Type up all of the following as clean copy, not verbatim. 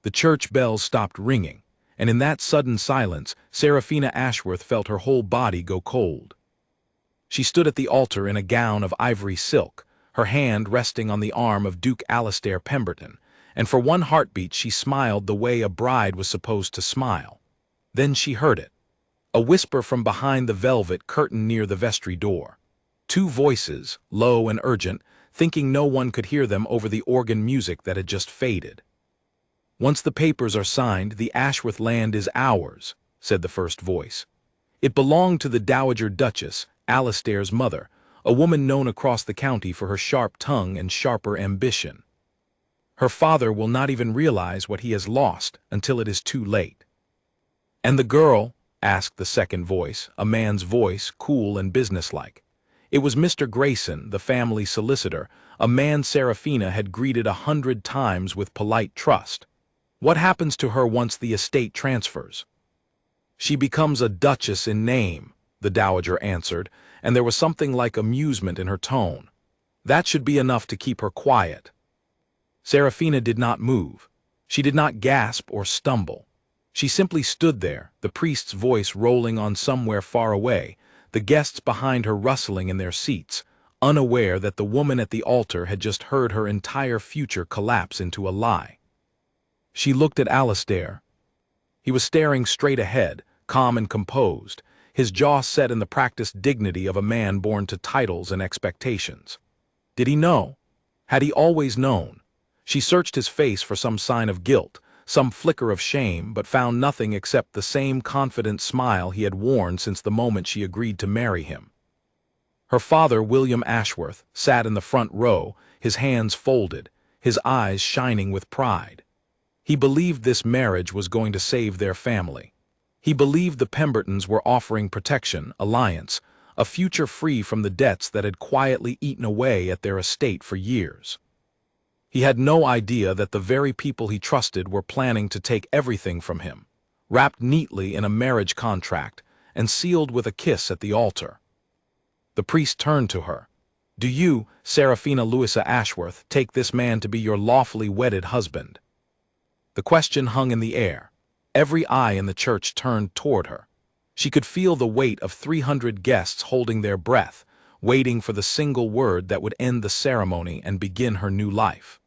The church bells stopped ringing, and in that sudden silence, Seraphina Ashworth felt her whole body go cold. She stood at the altar in a gown of ivory silk, her hand resting on the arm of Duke Alastair Pemberton, and for one heartbeat she smiled the way a bride was supposed to smile. Then she heard it. A whisper from behind the velvet curtain near the vestry door. Two voices, low and urgent, thinking no one could hear them over the organ music that had just faded. "Once the papers are signed, the Ashworth land is ours," said the first voice. It belonged to the Dowager Duchess, Alastair's mother, a woman known across the county for her sharp tongue and sharper ambition. Her father will not even realize what he has lost until it is too late. "And the girl?" asked the second voice, a man's voice, cool and businesslike. It was Mr. Grayson, the family solicitor, a man Seraphina had greeted 100 times with polite trust. "What happens to her once the estate transfers?" "She becomes a duchess in name," the dowager answered, and there was something like amusement in her tone. "That should be enough to keep her quiet." Seraphina did not move. She did not gasp or stumble. She simply stood there, the priest's voice rolling on somewhere far away, the guests behind her rustling in their seats, unaware that the woman at the altar had just heard her entire future collapse into a lie. She looked at Alastair. He was staring straight ahead, calm and composed, his jaw set in the practiced dignity of a man born to titles and expectations. Did he know? Had he always known? She searched his face for some sign of guilt, some flicker of shame, but found nothing except the same confident smile he had worn since the moment she agreed to marry him. Her father, William Ashworth, sat in the front row, his hands folded, his eyes shining with pride. He believed this marriage was going to save their family. He believed the Pembertons were offering protection, alliance, a future free from the debts that had quietly eaten away at their estate for years. He had no idea that the very people he trusted were planning to take everything from him, wrapped neatly in a marriage contract and sealed with a kiss at the altar. The priest turned to her. "Do you, Seraphina Louisa Ashworth, take this man to be your lawfully wedded husband?" The question hung in the air. Every eye in the church turned toward her. She could feel the weight of 300 guests holding their breath, waiting for the single word that would end the ceremony and begin her new life.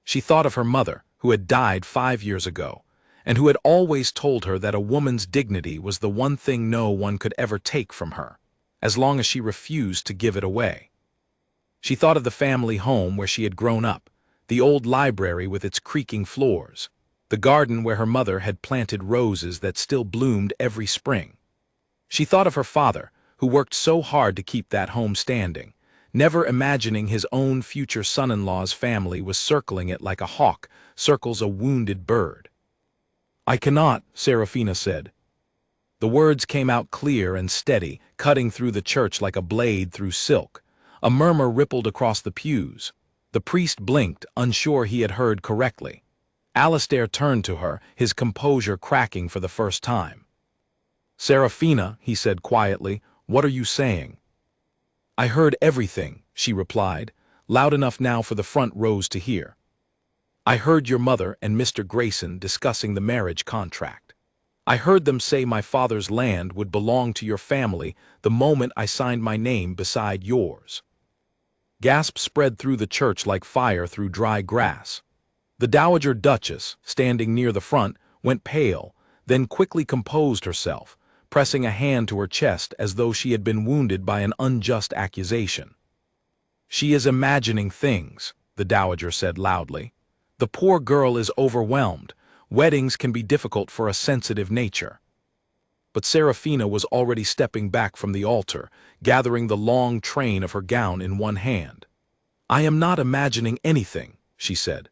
She thought of her mother, who had died 5 years ago, and who had always told her that a woman's dignity was the one thing no one could ever take from her, as long as she refused to give it away. She thought of the family home where she had grown up, the old library with its creaking floors, the garden where her mother had planted roses that still bloomed every spring. She thought of her father, who worked so hard to keep that home standing, never imagining his own future son-in-law's family was circling it like a hawk circles a wounded bird. "I cannot," Seraphina said. The words came out clear and steady, cutting through the church like a blade through silk. A murmur rippled across the pews. The priest blinked, unsure he had heard correctly. Alastair turned to her, his composure cracking for the first time. "Seraphina," he said quietly, "what are you saying?" "I heard everything," she replied, loud enough now for the front rows to hear. "I heard your mother and Mr. Grayson discussing the marriage contract. I heard them say my father's land would belong to your family the moment I signed my name beside yours." Gasps spread through the church like fire through dry grass. The Dowager Duchess, standing near the front, went pale, then quickly composed herself, pressing a hand to her chest as though she had been wounded by an unjust accusation. "She is imagining things," the dowager said loudly. "The poor girl is overwhelmed. Weddings can be difficult for a sensitive nature." But Seraphina was already stepping back from the altar, gathering the long train of her gown in one hand. "I am not imagining anything," she said.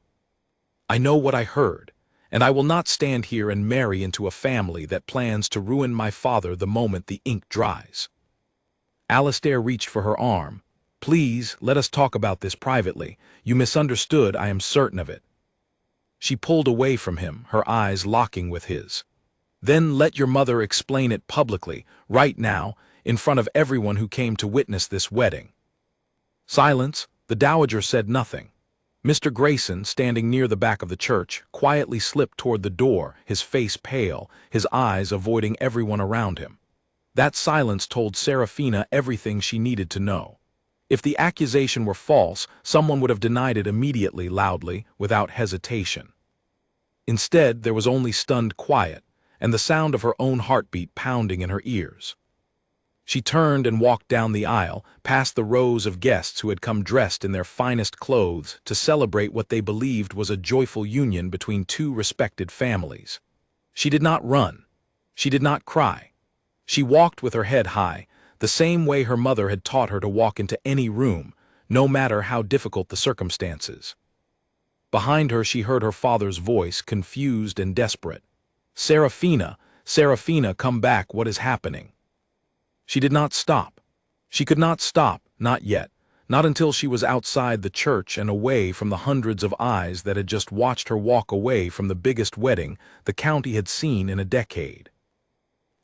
"I know what I heard, and I will not stand here and marry into a family that plans to ruin my father the moment the ink dries." Alastair reached for her arm. "Please, let us talk about this privately. You misunderstood, I am certain of it." She pulled away from him, her eyes locking with his. "Then let your mother explain it publicly, right now, in front of everyone who came to witness this wedding." Silence. The dowager said nothing. Mr. Grayson, standing near the back of the church, quietly slipped toward the door, his face pale, his eyes avoiding everyone around him. That silence told Serafina everything she needed to know. If the accusation were false, someone would have denied it immediately, loudly, without hesitation. Instead, there was only stunned quiet, and the sound of her own heartbeat pounding in her ears. She turned and walked down the aisle, past the rows of guests who had come dressed in their finest clothes to celebrate what they believed was a joyful union between two respected families. She did not run. She did not cry. She walked with her head high, the same way her mother had taught her to walk into any room, no matter how difficult the circumstances. Behind her she heard her father's voice, confused and desperate. "Serafina, Serafina, come back, what is happening?" She did not stop. She could not stop, not yet, not until she was outside the church and away from the hundreds of eyes that had just watched her walk away from the biggest wedding the county had seen in a decade.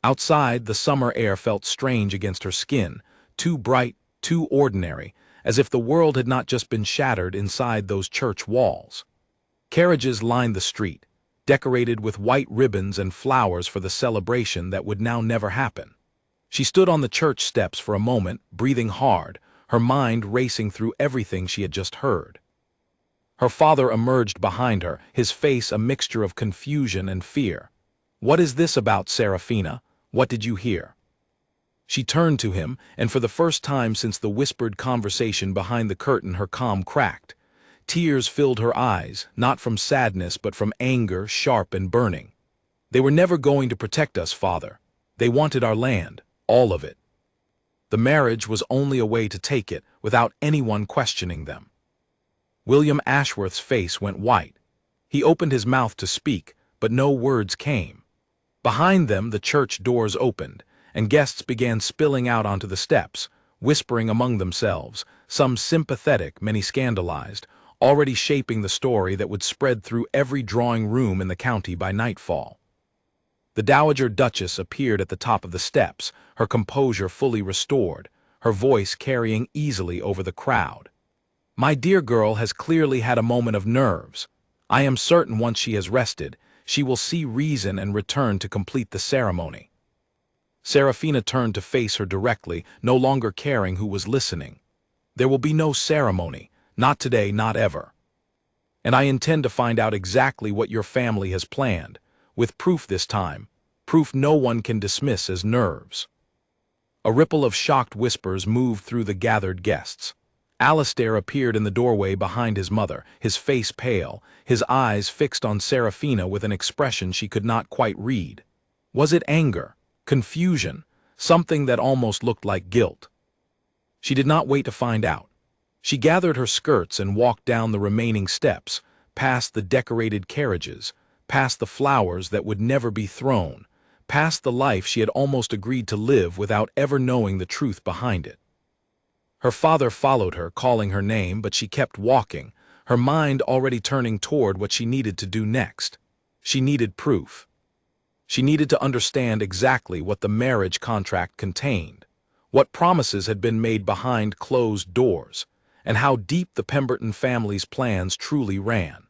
Outside, the summer air felt strange against her skin, too bright, too ordinary, as if the world had not just been shattered inside those church walls. Carriages lined the street, decorated with white ribbons and flowers for the celebration that would now never happen. She stood on the church steps for a moment, breathing hard, her mind racing through everything she had just heard. Her father emerged behind her, his face a mixture of confusion and fear. "What is this about, Serafina? What did you hear?" She turned to him, and for the first time since the whispered conversation behind the curtain her calm cracked. Tears filled her eyes, not from sadness but from anger, sharp and burning. "They were never going to protect us, father. They wanted our land. All of it. The marriage was only a way to take it, without anyone questioning them." William Ashworth's face went white. He opened his mouth to speak, but no words came. Behind them the church doors opened, and guests began spilling out onto the steps, whispering among themselves, some sympathetic, many scandalized, already shaping the story that would spread through every drawing room in the county by nightfall. The Dowager Duchess appeared at the top of the steps, her composure fully restored, her voice carrying easily over the crowd. "My dear girl has clearly had a moment of nerves. I am certain once she has rested, she will see reason and return to complete the ceremony." Serafina turned to face her directly, no longer caring who was listening. "There will be no ceremony, not today, not ever. And I intend to find out exactly what your family has planned, with proof this time, proof no one can dismiss as nerves." A ripple of shocked whispers moved through the gathered guests. Alistair appeared in the doorway behind his mother, his face pale, his eyes fixed on Serafina with an expression she could not quite read. Was it anger, confusion, something that almost looked like guilt? She did not wait to find out. She gathered her skirts and walked down the remaining steps, past the decorated carriages, past the flowers that would never be thrown, past the life she had almost agreed to live without ever knowing the truth behind it. Her father followed her, calling her name, but she kept walking, her mind already turning toward what she needed to do next. She needed proof. She needed to understand exactly what the marriage contract contained, what promises had been made behind closed doors, and how deep the Pemberton family's plans truly ran.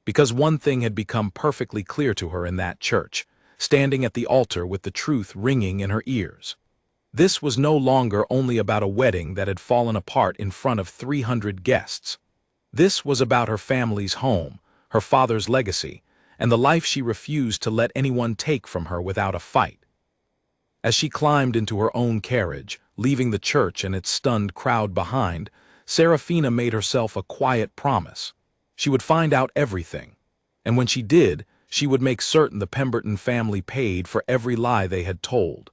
Because one thing had become perfectly clear to her in that church, standing at the altar with the truth ringing in her ears. This was no longer only about a wedding that had fallen apart in front of 300 guests. This was about her family's home, her father's legacy, and the life she refused to let anyone take from her without a fight. As she climbed into her own carriage, leaving the church and its stunned crowd behind, Serafina made herself a quiet promise. She would find out everything, and when she did, she would make certain the Pemberton family paid for every lie they had told.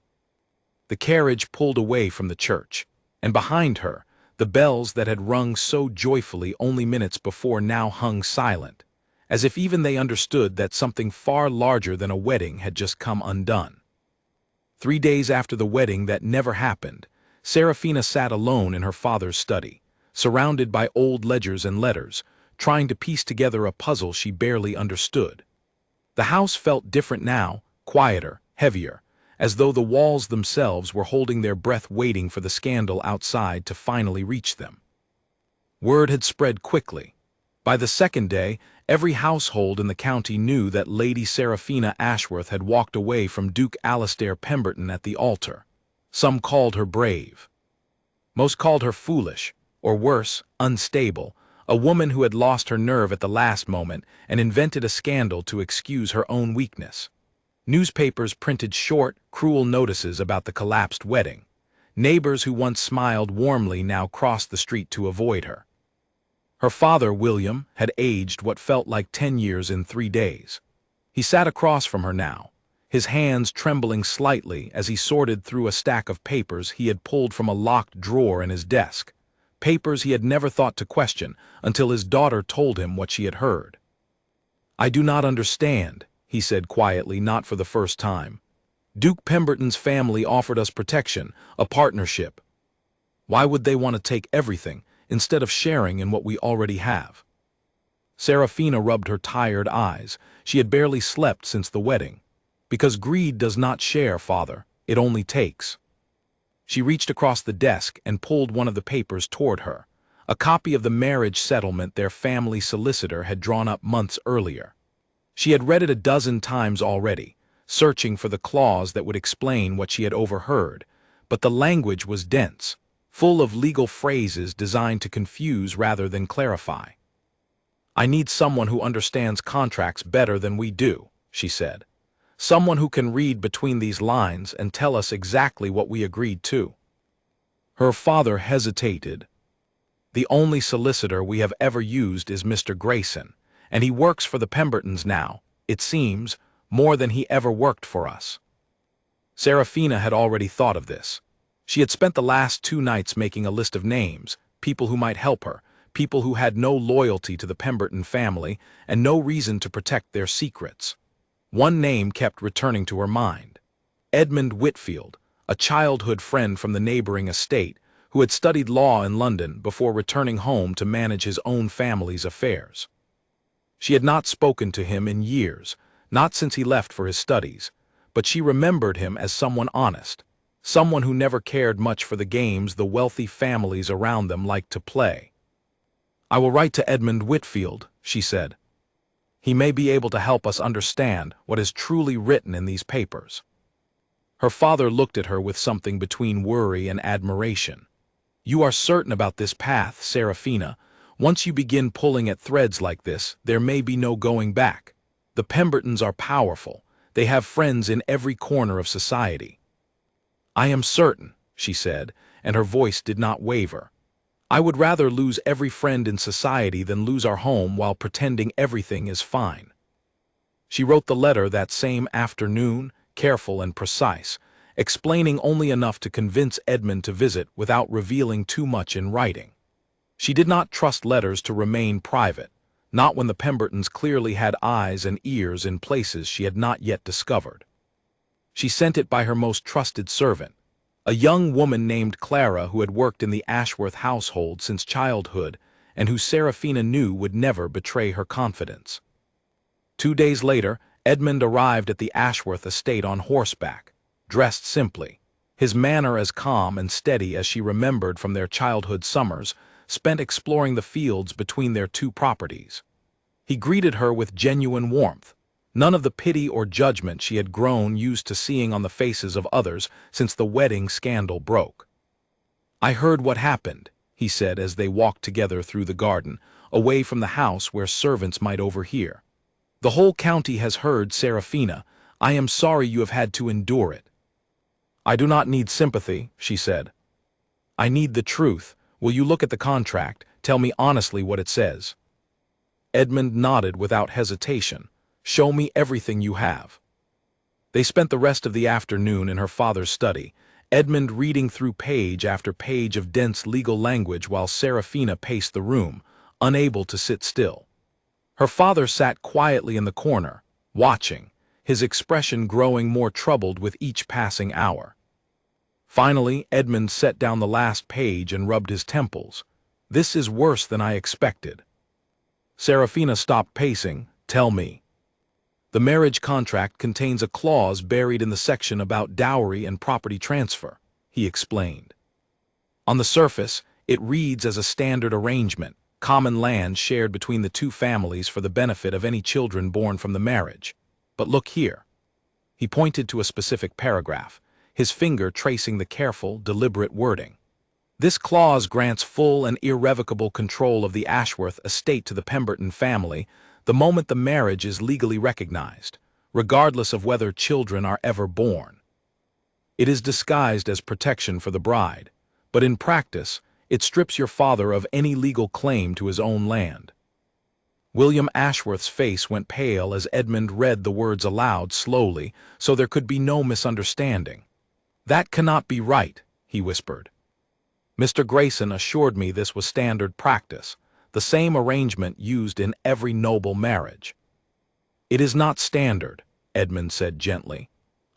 The carriage pulled away from the church, and behind her, the bells that had rung so joyfully only minutes before now hung silent, as if even they understood that something far larger than a wedding had just come undone. 3 days after the wedding that never happened, Serafina sat alone in her father's study, surrounded by old ledgers and letters, trying to piece together a puzzle she barely understood. The house felt different now, quieter, heavier, as though the walls themselves were holding their breath waiting for the scandal outside to finally reach them. Word had spread quickly. By the second day, every household in the county knew that Lady Seraphina Ashworth had walked away from Duke Alastair Pemberton at the altar. Some called her brave. Most called her foolish, or worse, unstable, a woman who had lost her nerve at the last moment and invented a scandal to excuse her own weakness. Newspapers printed short, cruel notices about the collapsed wedding. Neighbors who once smiled warmly now crossed the street to avoid her. Her father, William, had aged what felt like 10 years in 3 days. He sat across from her now, his hands trembling slightly as he sorted through a stack of papers he had pulled from a locked drawer in his desk, papers he had never thought to question until his daughter told him what she had heard. "I do not understand," he said quietly, not for the first time. "Duke Pemberton's family offered us protection, a partnership. Why would they want to take everything instead of sharing in what we already have?" Seraphina rubbed her tired eyes. She had barely slept since the wedding. "Because greed does not share, father. It only takes." She reached across the desk and pulled one of the papers toward her, a copy of the marriage settlement their family solicitor had drawn up months earlier. She had read it a dozen times already, searching for the clause that would explain what she had overheard, but the language was dense, full of legal phrases designed to confuse rather than clarify. "I need someone who understands contracts better than we do," she said. "Someone who can read between these lines and tell us exactly what we agreed to." Her father hesitated. "The only solicitor we have ever used is Mr. Grayson, and he works for the Pembertons now, it seems, more than he ever worked for us." Seraphina had already thought of this. She had spent the last 2 nights making a list of names, people who might help her, people who had no loyalty to the Pemberton family and no reason to protect their secrets. One name kept returning to her mind: Edmund Whitfield, a childhood friend from the neighboring estate, who had studied law in London before returning home to manage his own family's affairs. She had not spoken to him in years, not since he left for his studies, but she remembered him as someone honest, someone who never cared much for the games the wealthy families around them liked to play. "I will write to Edmund Whitfield," she said. "He may be able to help us understand what is truly written in these papers." Her father looked at her with something between worry and admiration. "You are certain about this path, Seraphina. Once you begin pulling at threads like this, there may be no going back. The Pembertons are powerful. They have friends in every corner of society." "I am certain," she said, and her voice did not waver. "I would rather lose every friend in society than lose our home while pretending everything is fine." She wrote the letter that same afternoon, careful and precise, explaining only enough to convince Edmund to visit without revealing too much in writing. She did not trust letters to remain private, not when the Pembertons clearly had eyes and ears in places she had not yet discovered. She sent it by her most trusted servant, a young woman named Clara who had worked in the Ashworth household since childhood and who Seraphina knew would never betray her confidence. 2 days later, Edmund arrived at the Ashworth estate on horseback, dressed simply, his manner as calm and steady as she remembered from their childhood summers, spent exploring the fields between their 2 properties. He greeted her with genuine warmth, none of the pity or judgment she had grown used to seeing on the faces of others since the wedding scandal broke. "I heard what happened," he said as they walked together through the garden, away from the house where servants might overhear. "The whole county has heard, Seraphina. I am sorry you have had to endure it." "I do not need sympathy," she said. "I need the truth. Will you look at the contract? Tell me honestly what it says." Edmund nodded without hesitation. "Show me everything you have." They spent the rest of the afternoon in her father's study, Edmund reading through page after page of dense legal language while Seraphina paced the room, unable to sit still. Her father sat quietly in the corner, watching, his expression growing more troubled with each passing hour. Finally, Edmund set down the last page and rubbed his temples. "This is worse than I expected." Seraphina stopped pacing. "Tell me." "The marriage contract contains a clause buried in the section about dowry and property transfer," he explained. "On the surface, it reads as a standard arrangement, common land shared between the two families for the benefit of any children born from the marriage. But look here. He pointed to a specific paragraph, his finger tracing the careful, deliberate wording. This clause grants full and irrevocable control of the Ashworth estate to the Pemberton family the moment the marriage is legally recognized, regardless of whether children are ever born. It is disguised as protection for the bride, but in practice, it strips your father of any legal claim to his own land. William Ashworth's face went pale as Edmund read the words aloud slowly, so there could be no misunderstanding. "That cannot be right," he whispered. "Mr. Grayson assured me this was standard practice, the same arrangement used in every noble marriage." "It is not standard," Edmund said gently.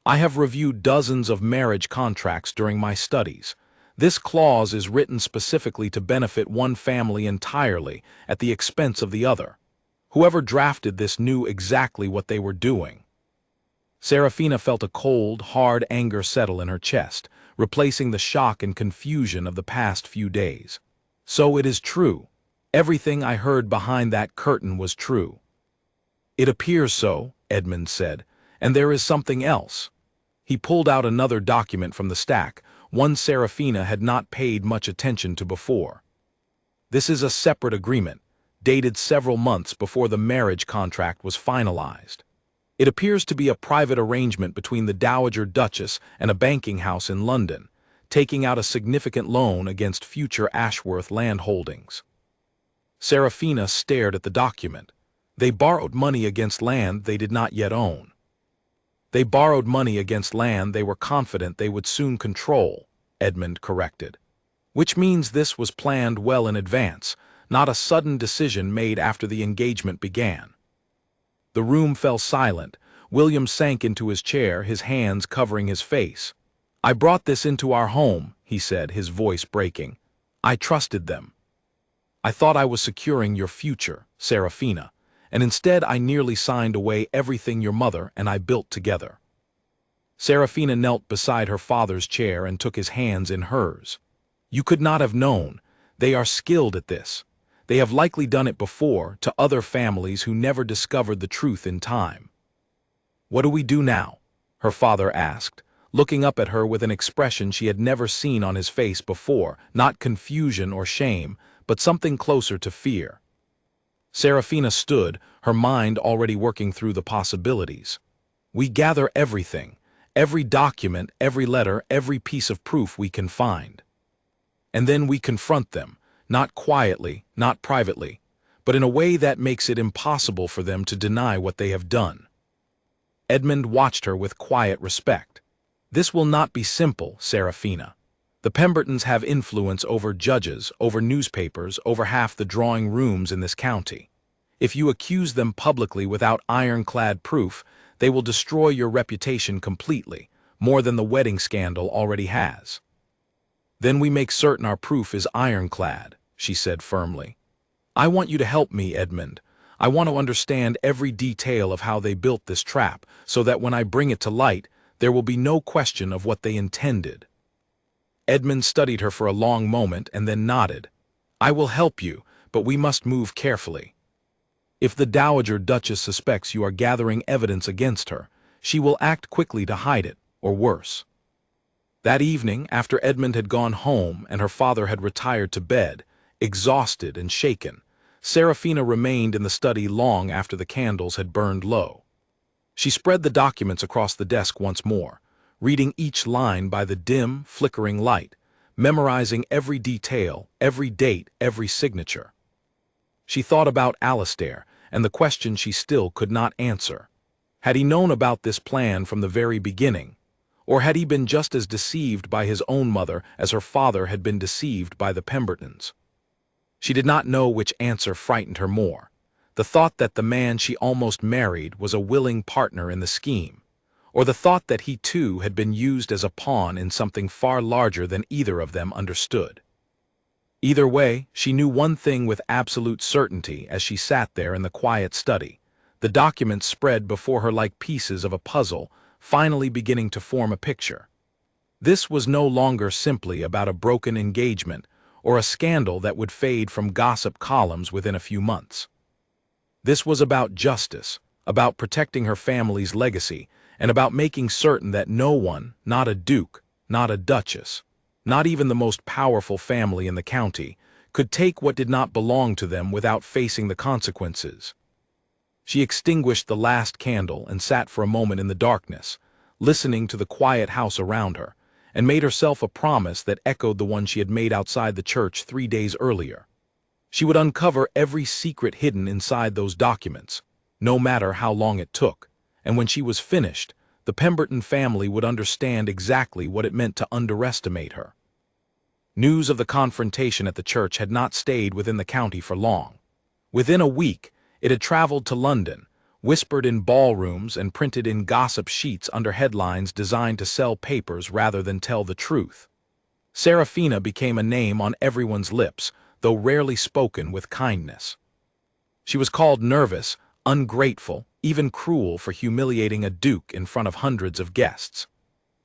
"I have reviewed dozens of marriage contracts during my studies. This clause is written specifically to benefit one family entirely at the expense of the other. Whoever drafted this knew exactly what they were doing." Serafina felt a cold, hard anger settle in her chest, replacing the shock and confusion of the past few days. "So it is true. Everything I heard behind that curtain was true." "It appears so," Edmund said, "and there is something else." He pulled out another document from the stack, one Serafina had not paid much attention to before. "This is a separate agreement, dated several months before the marriage contract was finalized. It appears to be a private arrangement between the Dowager Duchess and a banking house in London, taking out a significant loan against future Ashworth land holdings." Serafina stared at the document. They borrowed money against land they did not yet own. "They borrowed money against land they were confident they would soon control," Edmund corrected. "Which means this was planned well in advance, not a sudden decision made after the engagement began." The room fell silent. William sank into his chair, his hands covering his face. "I brought this into our home," he said, his voice breaking. "I trusted them. I thought I was securing your future, Serafina, and instead I nearly signed away everything your mother and I built together." Serafina knelt beside her father's chair and took his hands in hers. "You could not have known. They are skilled at this. They have likely done it before to other families who never discovered the truth in time." "What do we do now?" her father asked, looking up at her with an expression she had never seen on his face before, not confusion or shame, but something closer to fear. Serafina stood, her mind already working through the possibilities. "We gather everything, every document, every letter, every piece of proof we can find. And then we confront them, not quietly, not privately, but in a way that makes it impossible for them to deny what they have done." Edmund watched her with quiet respect. "This will not be simple, Serafina. The Pembertons have influence over judges, over newspapers, over half the drawing rooms in this county. If you accuse them publicly without ironclad proof, they will destroy your reputation completely, more than the wedding scandal already has." "Then we make certain our proof is ironclad," she said firmly. "I want you to help me, Edmund. I want to understand every detail of how they built this trap, so that when I bring it to light, there will be no question of what they intended." Edmund studied her for a long moment and then nodded. "I will help you, but we must move carefully. If the Dowager Duchess suspects you are gathering evidence against her, she will act quickly to hide it, or worse." That evening, after Edmund had gone home and her father had retired to bed, exhausted and shaken, Serafina remained in the study long after the candles had burned low. She spread the documents across the desk once more, reading each line by the dim, flickering light, memorizing every detail, every date, every signature. She thought about Alistair and the question she still could not answer. Had he known about this plan from the very beginning? Or had he been just as deceived by his own mother as her father had been deceived by the Pembertons? She did not know which answer frightened her more, the thought that the man she almost married was a willing partner in the scheme, or the thought that he too had been used as a pawn in something far larger than either of them understood. Either way, she knew one thing with absolute certainty as she sat there in the quiet study, the documents spread before her like pieces of a puzzle, finally beginning to form a picture. This was no longer simply about a broken engagement or a scandal that would fade from gossip columns within a few months. This was about justice, about protecting her family's legacy, and about making certain that no one, not a duke, not a duchess, not even the most powerful family in the county, could take what did not belong to them without facing the consequences. She extinguished the last candle and sat for a moment in the darkness, listening to the quiet house around her, and made herself a promise that echoed the one she had made outside the church 3 days earlier. She would uncover every secret hidden inside those documents, no matter how long it took, and when she was finished, the Pemberton family would understand exactly what it meant to underestimate her. News of the confrontation at the church had not stayed within the county for long. Within a week, it had traveled to London, whispered in ballrooms and printed in gossip sheets under headlines designed to sell papers rather than tell the truth. Serafina became a name on everyone's lips, though rarely spoken with kindness. She was called nervous, ungrateful, even cruel for humiliating a duke in front of hundreds of guests.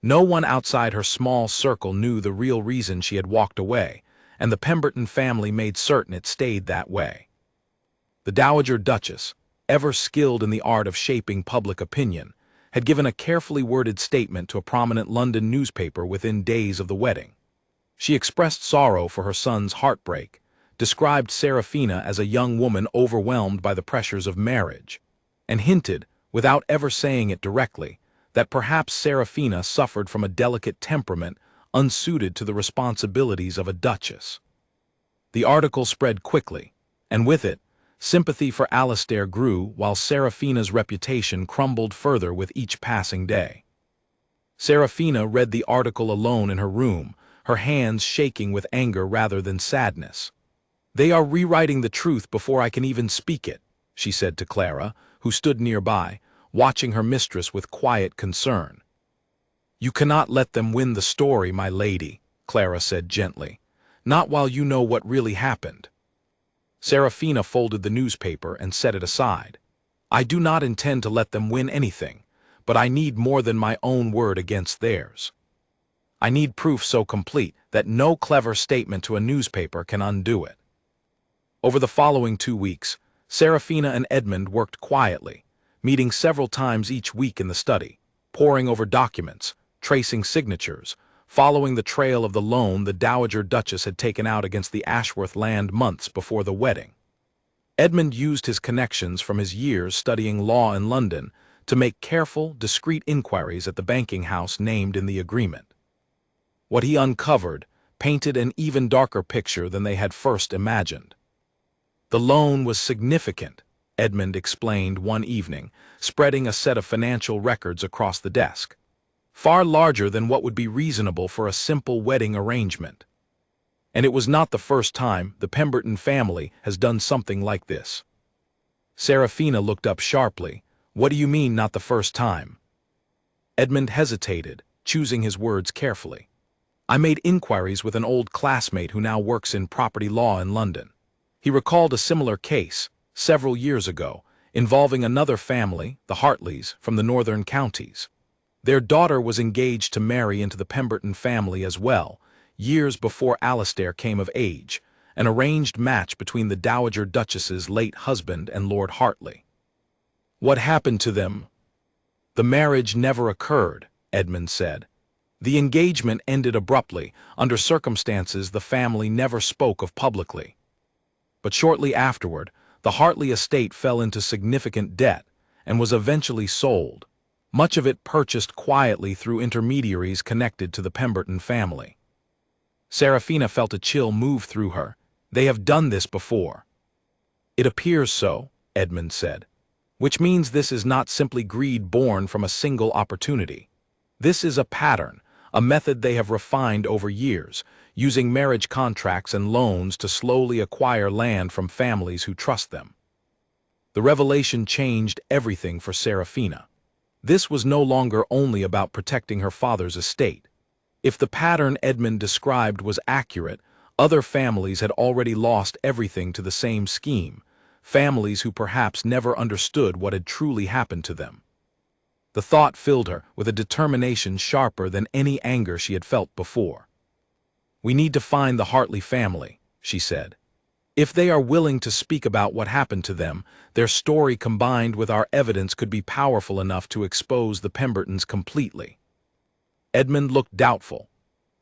No one outside her small circle knew the real reason she had walked away, and the Pemberton family made certain it stayed that way. The Dowager Duchess, ever skilled in the art of shaping public opinion, had given a carefully worded statement to a prominent London newspaper within days of the wedding. She expressed sorrow for her son's heartbreak, described Serafina as a young woman overwhelmed by the pressures of marriage, and hinted, without ever saying it directly, that perhaps Serafina suffered from a delicate temperament unsuited to the responsibilities of a duchess. The article spread quickly, and with it, sympathy for Alastair grew while Serafina's reputation crumbled further with each passing day. Serafina read the article alone in her room, her hands shaking with anger rather than sadness. "They are rewriting the truth before I can even speak it," she said to Clara, who stood nearby, watching her mistress with quiet concern. "You cannot let them win the story, my lady," Clara said gently. "Not while you know what really happened." Serafina folded the newspaper and set it aside. "I do not intend to let them win anything, but I need more than my own word against theirs. I need proof so complete that no clever statement to a newspaper can undo it." Over the following 2 weeks, Serafina and Edmund worked quietly, meeting several times each week in the study, poring over documents, tracing signatures, following the trail of the loan the Dowager Duchess had taken out against the Ashworth land months before the wedding. Edmund used his connections from his years studying law in London to make careful, discreet inquiries at the banking house named in the agreement. What he uncovered painted an even darker picture than they had first imagined. The loan was significant, Edmund explained one evening, spreading a set of financial records across the desk. Far larger than what would be reasonable for a simple wedding arrangement. And it was not the first time the Pemberton family has done something like this. Serafina looked up sharply. "What do you mean, not the first time?" Edmund hesitated, choosing his words carefully. "I made inquiries with an old classmate who now works in property law in London. He recalled a similar case, several years ago, involving another family, the Hartleys, from the northern counties. Their daughter was engaged to marry into the Pemberton family as well, years before Alastair came of age, an arranged match between the Dowager Duchess's late husband and Lord Hartley. What happened to them?" "The marriage never occurred," Edmund said. "The engagement ended abruptly, under circumstances the family never spoke of publicly. But shortly afterward, the Hartley estate fell into significant debt and was eventually sold, much of it purchased quietly through intermediaries connected to the Pemberton family." Serafina felt a chill move through her. "They have done this before." "It appears so," Edmund said, "which means this is not simply greed born from a single opportunity. This is a pattern, a method they have refined over years, using marriage contracts and loans to slowly acquire land from families who trust them." The revelation changed everything for Serafina. This was no longer only about protecting her father's estate. If the pattern Edmund described was accurate, other families had already lost everything to the same scheme, families who perhaps never understood what had truly happened to them. The thought filled her with a determination sharper than any anger she had felt before. "We need to find the Hartley family," she said. "If they are willing to speak about what happened to them, their story combined with our evidence could be powerful enough to expose the Pembertons completely." Edmund looked doubtful.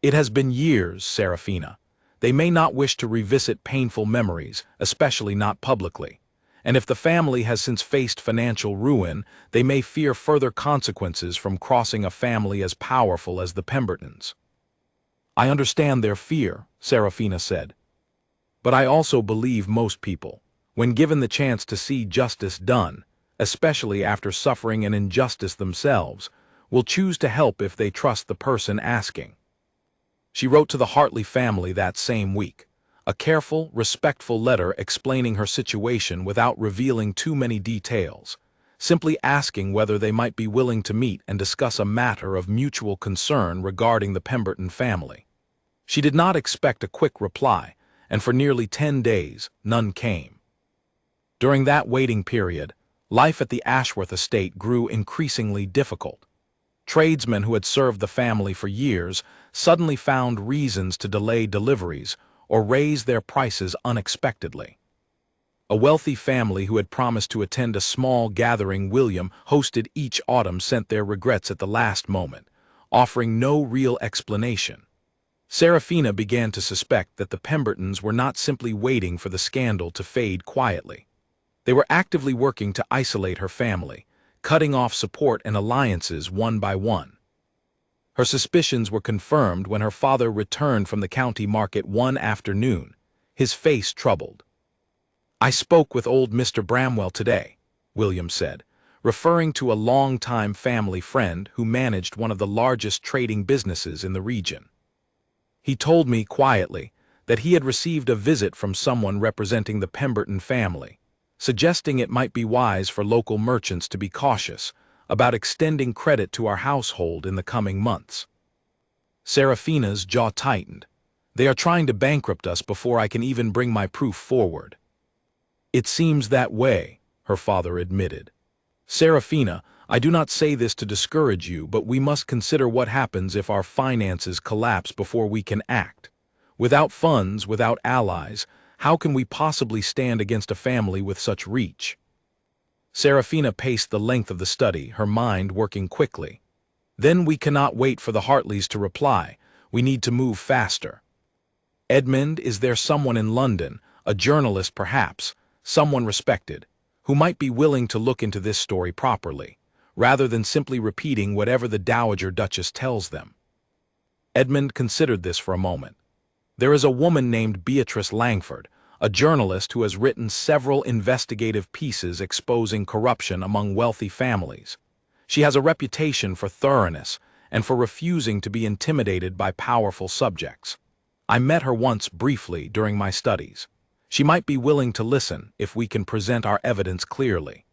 "It has been years, Serafina. They may not wish to revisit painful memories, especially not publicly. And if the family has since faced financial ruin, they may fear further consequences from crossing a family as powerful as the Pembertons." "I understand their fear," Serafina said. "But I also believe most people, when given the chance to see justice done, especially after suffering an injustice themselves, will choose to help if they trust the person asking." She wrote to the Hartley family that same week, a careful, respectful letter explaining her situation without revealing too many details, simply asking whether they might be willing to meet and discuss a matter of mutual concern regarding the Pemberton family. She did not expect a quick reply, and for nearly 10 days, none came. During that waiting period, life at the Ashworth estate grew increasingly difficult. Tradesmen who had served the family for years suddenly found reasons to delay deliveries or raise their prices unexpectedly. A wealthy family who had promised to attend a small gathering William hosted each autumn sent their regrets at the last moment, offering no real explanation. Serafina began to suspect that the Pembertons were not simply waiting for the scandal to fade quietly. They were actively working to isolate her family, cutting off support and alliances one by one. Her suspicions were confirmed when her father returned from the county market one afternoon, his face troubled. "I spoke with old Mr. Bramwell today," William said, referring to a long-time family friend who managed one of the largest trading businesses in the region. "He told me quietly that he had received a visit from someone representing the Pemberton family, suggesting it might be wise for local merchants to be cautious about extending credit to our household in the coming months." Serafina's jaw tightened. "They are trying to bankrupt us before I can even bring my proof forward." "It seems that way," her father admitted. "Serafina, I do not say this to discourage you, but we must consider what happens if our finances collapse before we can act. Without funds, without allies, how can we possibly stand against a family with such reach?" Serafina paced the length of the study, her mind working quickly. "Then we cannot wait for the Hartleys to reply. We need to move faster. Edmund, is there someone in London, a journalist perhaps, someone respected, who might be willing to look into this story properly, rather than simply repeating whatever the Dowager Duchess tells them?" Edmund considered this for a moment. "There is a woman named Beatrice Langford, a journalist who has written several investigative pieces exposing corruption among wealthy families. She has a reputation for thoroughness and for refusing to be intimidated by powerful subjects. I met her once briefly during my studies. She might be willing to listen if we can present our evidence clearly."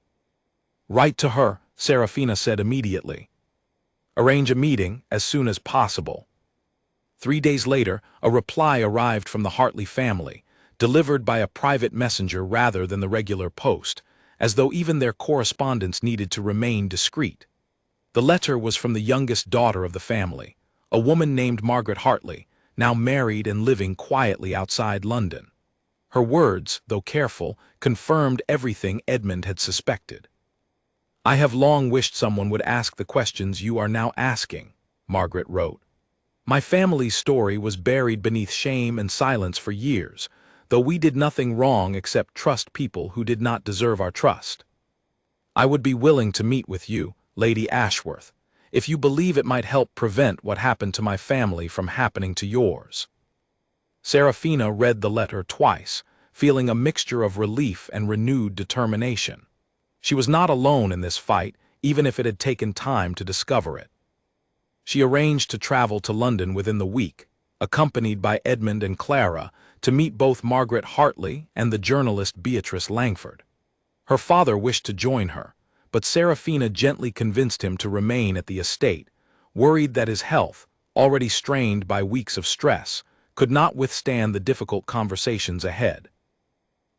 "Write to her," Serafina said immediately. "Arrange a meeting as soon as possible." 3 days later, a reply arrived from the Hartley family, delivered by a private messenger rather than the regular post, as though even their correspondence needed to remain discreet. The letter was from the youngest daughter of the family, a woman named Margaret Hartley, now married and living quietly outside London. Her words, though careful, confirmed everything Edmund had suspected. "I have long wished someone would ask the questions you are now asking," Margaret wrote. "My family's story was buried beneath shame and silence for years, though we did nothing wrong except trust people who did not deserve our trust. I would be willing to meet with you, Lady Ashworth, if you believe it might help prevent what happened to my family from happening to yours." Serafina read the letter twice, feeling a mixture of relief and renewed determination. She was not alone in this fight, even if it had taken time to discover it. She arranged to travel to London within the week, accompanied by Edmund and Clara, to meet both Margaret Hartley and the journalist Beatrice Langford. Her father wished to join her, but Serafina gently convinced him to remain at the estate, worried that his health, already strained by weeks of stress, could not withstand the difficult conversations ahead.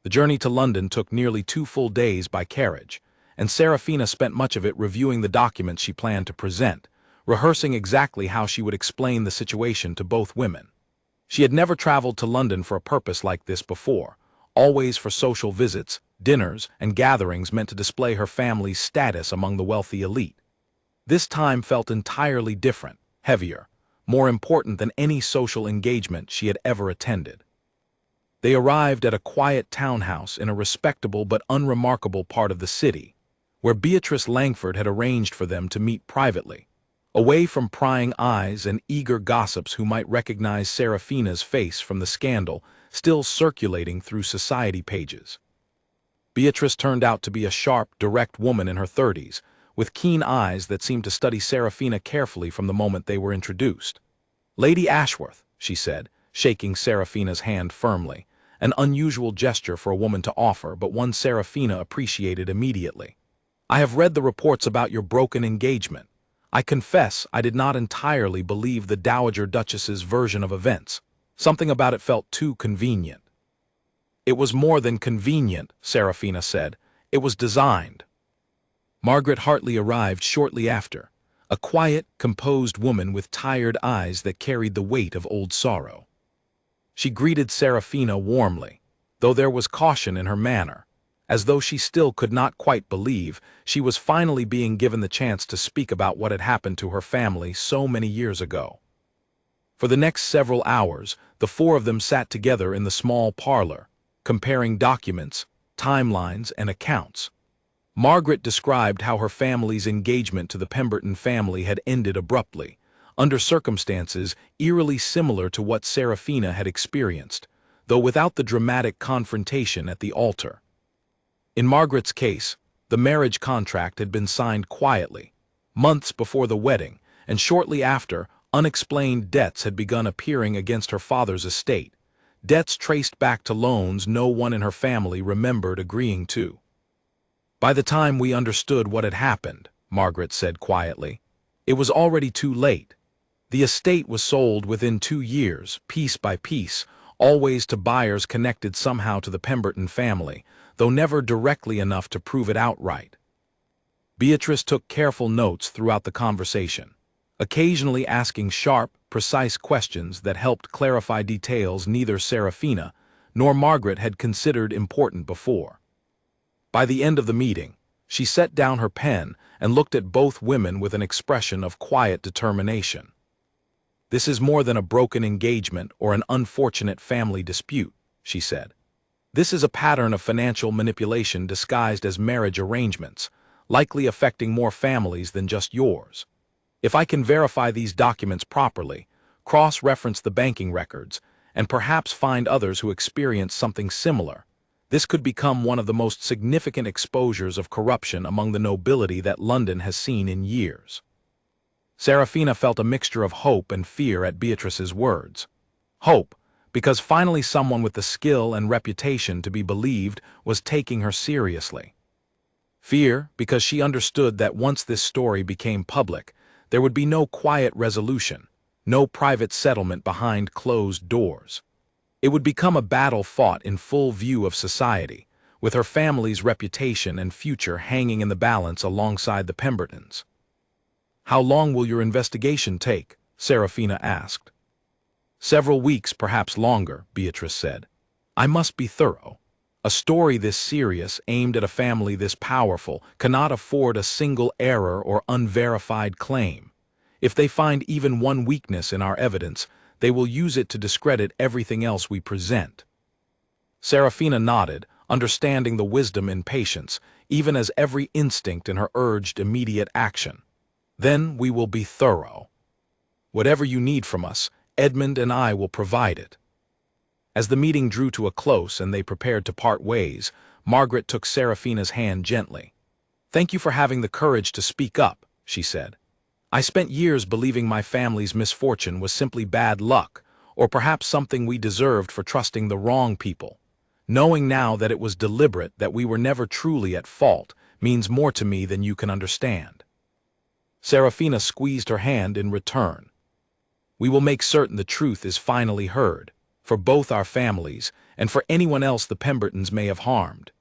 The journey to London took nearly 2 full days by carriage, and Serafina spent much of it reviewing the documents she planned to present, rehearsing exactly how she would explain the situation to both women. She had never traveled to London for a purpose like this before, always for social visits, dinners, and gatherings meant to display her family's status among the wealthy elite. This time felt entirely different, heavier, more important than any social engagement she had ever attended. They arrived at a quiet townhouse in a respectable but unremarkable part of the city, where Beatrice Langford had arranged for them to meet privately, away from prying eyes and eager gossips who might recognize Serafina's face from the scandal still circulating through society pages. Beatrice turned out to be a sharp, direct woman in her 30s, with keen eyes that seemed to study Serafina carefully from the moment they were introduced. "Lady Ashworth," she said, shaking Serafina's hand firmly, an unusual gesture for a woman to offer, but one Serafina appreciated immediately. "I have read the reports about your broken engagement. I confess I did not entirely believe the Dowager Duchess's version of events. Something about it felt too convenient." "It was more than convenient," Serafina said. "It was designed." Margaret Hartley arrived shortly after, a quiet, composed woman with tired eyes that carried the weight of old sorrow. She greeted Serafina warmly, though there was caution in her manner, as though she still could not quite believe she was finally being given the chance to speak about what had happened to her family so many years ago. For the next several hours, the four of them sat together in the small parlor, comparing documents, timelines, and accounts. Margaret described how her family's engagement to the Pemberton family had ended abruptly, under circumstances eerily similar to what Serafina had experienced, though without the dramatic confrontation at the altar. In Margaret's case, the marriage contract had been signed quietly, months before the wedding, and shortly after, unexplained debts had begun appearing against her father's estate, debts traced back to loans no one in her family remembered agreeing to. "By the time we understood what had happened," Margaret said quietly, "it was already too late. The estate was sold within 2 years, piece by piece, always to buyers connected somehow to the Pemberton family, though never directly enough to prove it outright." Beatrice took careful notes throughout the conversation, occasionally asking sharp, precise questions that helped clarify details neither Serafina nor Margaret had considered important before. By the end of the meeting, she set down her pen and looked at both women with an expression of quiet determination. "This is more than a broken engagement or an unfortunate family dispute," she said. "This is a pattern of financial manipulation disguised as marriage arrangements, likely affecting more families than just yours. If I can verify these documents properly, cross-reference the banking records, and perhaps find others who experience something similar, this could become one of the most significant exposures of corruption among the nobility that London has seen in years." Serafina felt a mixture of hope and fear at Beatrice's words. Hope, because finally someone with the skill and reputation to be believed was taking her seriously. Fear, because she understood that once this story became public, there would be no quiet resolution, no private settlement behind closed doors. It would become a battle fought in full view of society, with her family's reputation and future hanging in the balance alongside the Pembertons. "How long will your investigation take?" Serafina asked. "Several weeks, perhaps longer," Beatrice said. "I must be thorough. A story this serious, aimed at a family this powerful, cannot afford a single error or unverified claim. If they find even one weakness in our evidence, they will use it to discredit everything else we present." Serafina nodded, understanding the wisdom in patience, even as every instinct in her urged immediate action. "Then we will be thorough. Whatever you need from us, Edmund and I will provide it." As the meeting drew to a close and they prepared to part ways, Margaret took Serafina's hand gently. "Thank you for having the courage to speak up," she said. "I spent years believing my family's misfortune was simply bad luck, or perhaps something we deserved for trusting the wrong people. Knowing now that it was deliberate, that we were never truly at fault, means more to me than you can understand." Serafina squeezed her hand in return. "We will make certain the truth is finally heard, for both our families, and for anyone else the Pembertons may have harmed."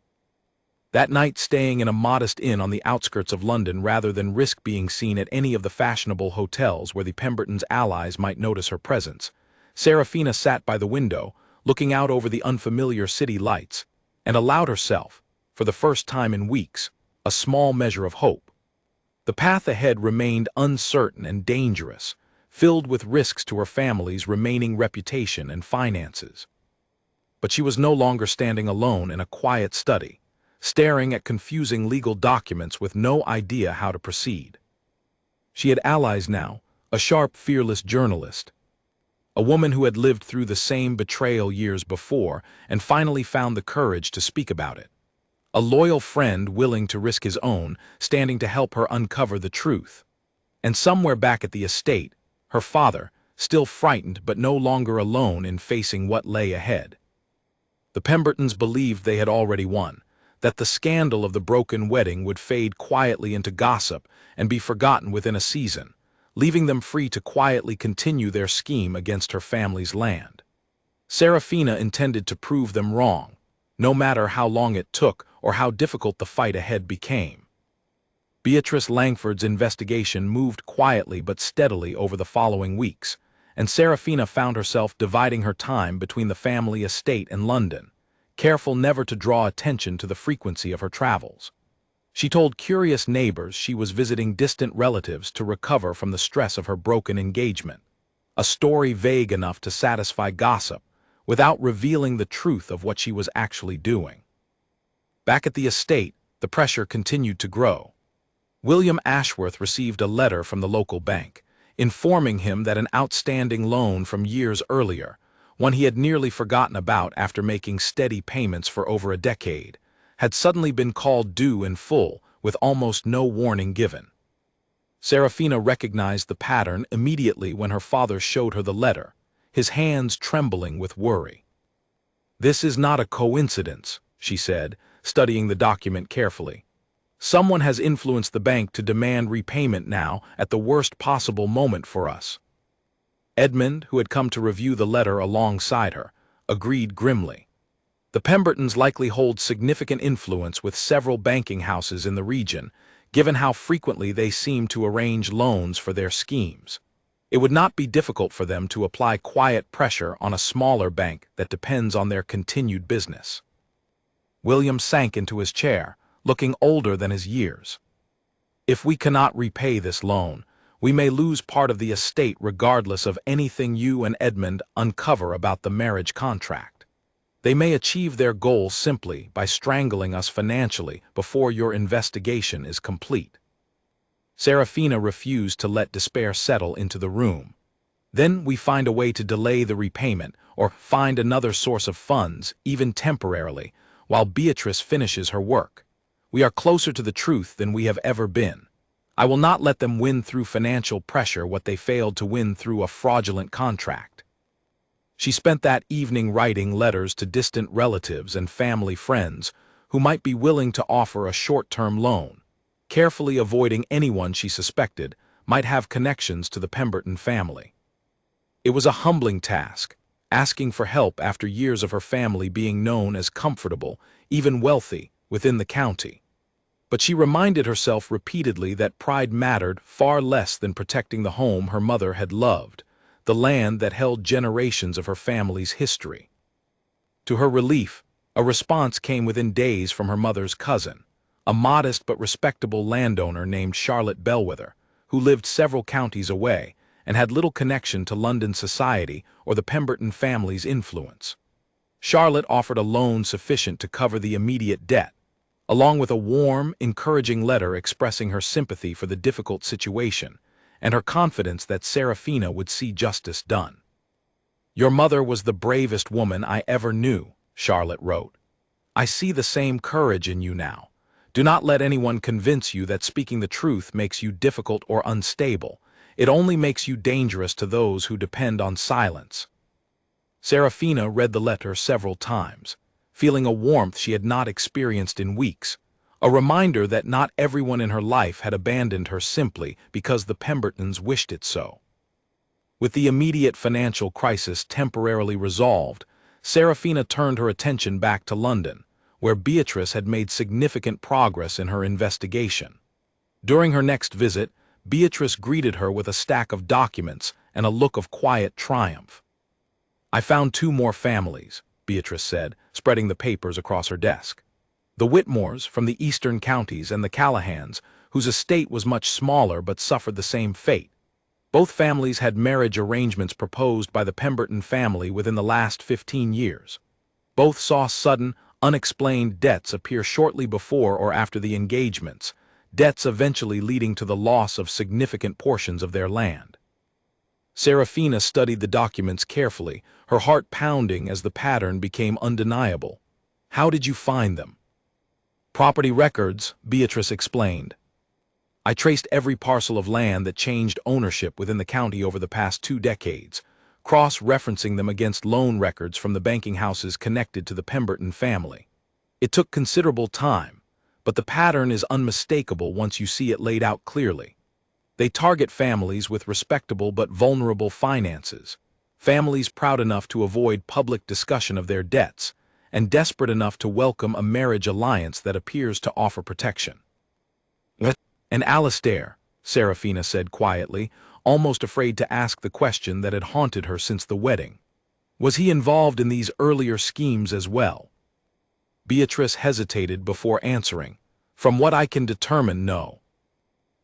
That night, staying in a modest inn on the outskirts of London rather than risk being seen at any of the fashionable hotels where the Pembertons' allies might notice her presence, Serafina sat by the window, looking out over the unfamiliar city lights, and allowed herself, for the first time in weeks, a small measure of hope. The path ahead remained uncertain and dangerous, filled with risks to her family's remaining reputation and finances. But she was no longer standing alone in a quiet study, staring at confusing legal documents with no idea how to proceed. She had allies now, a sharp, fearless journalist, a woman who had lived through the same betrayal years before and finally found the courage to speak about it. A loyal friend willing to risk his own, standing to help her uncover the truth. And somewhere back at the estate, her father, still frightened but no longer alone in facing what lay ahead. The Pembertons believed they had already won, that the scandal of the broken wedding would fade quietly into gossip and be forgotten within a season, leaving them free to quietly continue their scheme against her family's land. Serafina intended to prove them wrong, no matter how long it took or how difficult the fight ahead became. Beatrice Langford's investigation moved quietly but steadily over the following weeks, and Serafina found herself dividing her time between the family estate and London, careful never to draw attention to the frequency of her travels. She told curious neighbors she was visiting distant relatives to recover from the stress of her broken engagement, a story vague enough to satisfy gossip, without revealing the truth of what she was actually doing. Back at the estate, the pressure continued to grow. William Ashworth received a letter from the local bank, informing him that an outstanding loan from years earlier, one he had nearly forgotten about after making steady payments for over a decade, had suddenly been called due in full with almost no warning given. Serafina recognized the pattern immediately when her father showed her the letter, his hands trembling with worry. "This is not a coincidence," she said, studying the document carefully. "Someone has influenced the bank to demand repayment now at the worst possible moment for us." Edmund, who had come to review the letter alongside her, agreed grimly. The Pembertons likely hold significant influence with several banking houses in the region, given how frequently they seem to arrange loans for their schemes. It would not be difficult for them to apply quiet pressure on a smaller bank that depends on their continued business. William sank into his chair, looking older than his years. "If we cannot repay this loan, we may lose part of the estate regardless of anything you and Edmund uncover about the marriage contract. They may achieve their goal simply by strangling us financially before your investigation is complete." Serafina refused to let despair settle into the room. "Then we find a way to delay the repayment or find another source of funds, even temporarily, while Beatrice finishes her work. We are closer to the truth than we have ever been. I will not let them win through financial pressure what they failed to win through a fraudulent contract." She spent that evening writing letters to distant relatives and family friends who might be willing to offer a short-term loan, carefully avoiding anyone she suspected might have connections to the Pemberton family. It was a humbling task, asking for help after years of her family being known as comfortable, even wealthy, within the county. But she reminded herself repeatedly that pride mattered far less than protecting the home her mother had loved, the land that held generations of her family's history. To her relief, a response came within days from her mother's cousin, a modest but respectable landowner named Charlotte Bellwether, who lived several counties away and had little connection to London society or the Pemberton family's influence. Charlotte offered a loan sufficient to cover the immediate debt, along with a warm, encouraging letter expressing her sympathy for the difficult situation and her confidence that Serafina would see justice done. "Your mother was the bravest woman I ever knew," Charlotte wrote. "I see the same courage in you now. Do not let anyone convince you that speaking the truth makes you difficult or unstable. It only makes you dangerous to those who depend on silence." Serafina read the letter several times, feeling a warmth she had not experienced in weeks, a reminder that not everyone in her life had abandoned her simply because the Pembertons wished it so. With the immediate financial crisis temporarily resolved, Serafina turned her attention back to London, where Beatrice had made significant progress in her investigation. During her next visit, Beatrice greeted her with a stack of documents and a look of quiet triumph. I found two more families, Beatrice said, spreading the papers across her desk. The Whitmores from the eastern counties and the Callahans, whose estate was much smaller but suffered the same fate. Both families had marriage arrangements proposed by the Pemberton family within the last 15 years. Both saw sudden, unexplained debts appear shortly before or after the engagements, debts eventually leading to the loss of significant portions of their land. Serafina studied the documents carefully, her heart pounding as the pattern became undeniable. How did you find them? Property records, Beatrice explained. I traced every parcel of land that changed ownership within the county over the past 2 decades, cross-referencing them against loan records from the banking houses connected to the Pemberton family. It took considerable time, but the pattern is unmistakable once you see it laid out clearly. They target families with respectable but vulnerable finances, families proud enough to avoid public discussion of their debts, and desperate enough to welcome a marriage alliance that appears to offer protection. And Alastair, Serafina said quietly, almost afraid to ask the question that had haunted her since the wedding. Was he involved in these earlier schemes as well? Beatrice hesitated before answering. From what I can determine, no.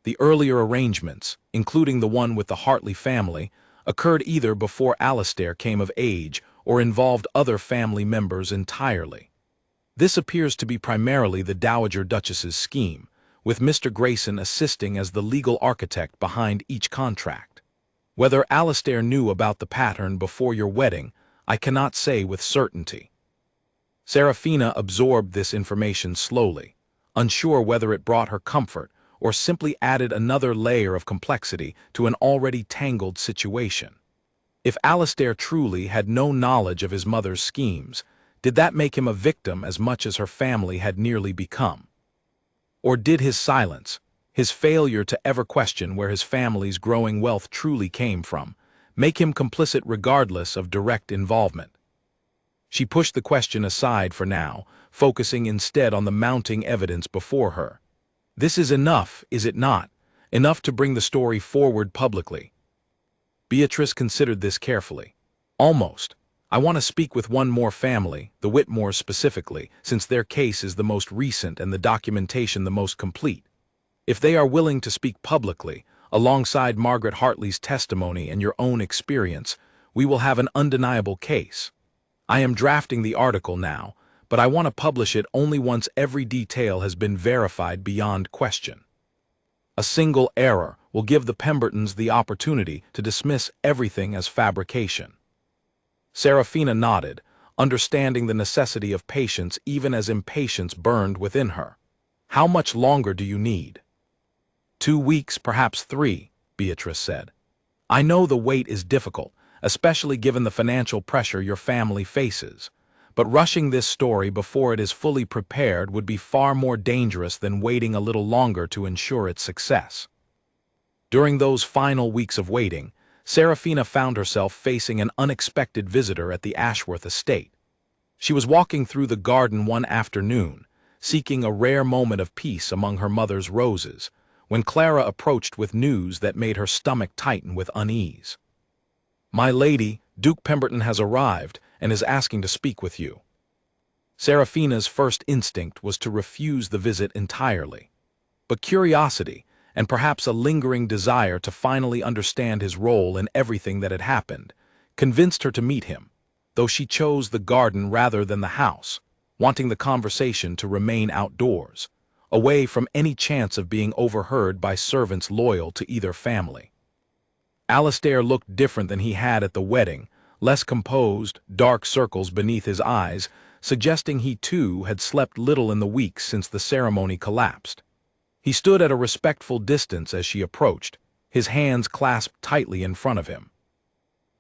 The earlier arrangements, including the one with the Hartley family, occurred either before Alastair came of age or involved other family members entirely. This appears to be primarily the Dowager Duchess's scheme, with Mr. Grayson assisting as the legal architect behind each contract. Whether Alastair knew about the pattern before your wedding, I cannot say with certainty. Serafina absorbed this information slowly, unsure whether it brought her comfort or simply added another layer of complexity to an already tangled situation. If Alastair truly had no knowledge of his mother's schemes, did that make him a victim as much as her family had nearly become? Or did his silence, his failure to ever question where his family's growing wealth truly came from, make him complicit regardless of direct involvement? She pushed the question aside for now, focusing instead on the mounting evidence before her. This is enough, is it not? Enough to bring the story forward publicly. Beatrice considered this carefully. Almost. I want to speak with one more family, the Whitmores specifically, since their case is the most recent and the documentation the most complete. If they are willing to speak publicly, alongside Margaret Hartley's testimony and your own experience, we will have an undeniable case. I am drafting the article now, but I want to publish it only once every detail has been verified beyond question. A single error will give the Pembertons the opportunity to dismiss everything as fabrication. Serafina nodded, understanding the necessity of patience even as impatience burned within her. How much longer do you need? 2 weeks, perhaps 3, Beatrice said. I know the wait is difficult, especially given the financial pressure your family faces, but rushing this story before it is fully prepared would be far more dangerous than waiting a little longer to ensure its success. During those final weeks of waiting, Serafina found herself facing an unexpected visitor at the Ashworth estate. She was walking through the garden one afternoon, seeking a rare moment of peace among her mother's roses, when Clara approached with news that made her stomach tighten with unease. My lady, Duke Pemberton has arrived and is asking to speak with you. Serafina's first instinct was to refuse the visit entirely. But curiosity, and perhaps a lingering desire to finally understand his role in everything that had happened, convinced her to meet him, though she chose the garden rather than the house, wanting the conversation to remain outdoors, away from any chance of being overheard by servants loyal to either family. Alastair looked different than he had at the wedding, less composed, dark circles beneath his eyes, suggesting he too had slept little in the weeks since the ceremony collapsed. He stood at a respectful distance as she approached, his hands clasped tightly in front of him.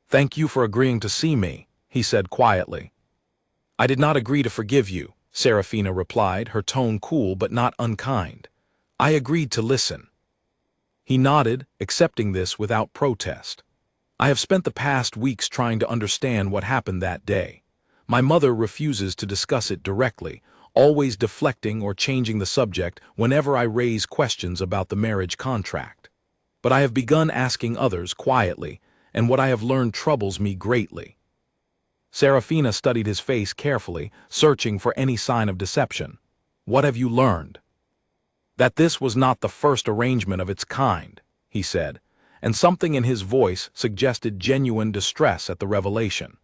Thank you for agreeing to see me, he said quietly. I did not agree to forgive you, Serafina replied, her tone cool but not unkind. I agreed to listen. He nodded, accepting this without protest. I have spent the past weeks trying to understand what happened that day. My mother refuses to discuss it directly, always deflecting or changing the subject whenever I raise questions about the marriage contract. But I have begun asking others quietly, and what I have learned troubles me greatly. Serafina studied his face carefully, searching for any sign of deception. "What have you learned?" "That this was not the first arrangement of its kind," he said, and something in his voice suggested genuine distress at the revelation.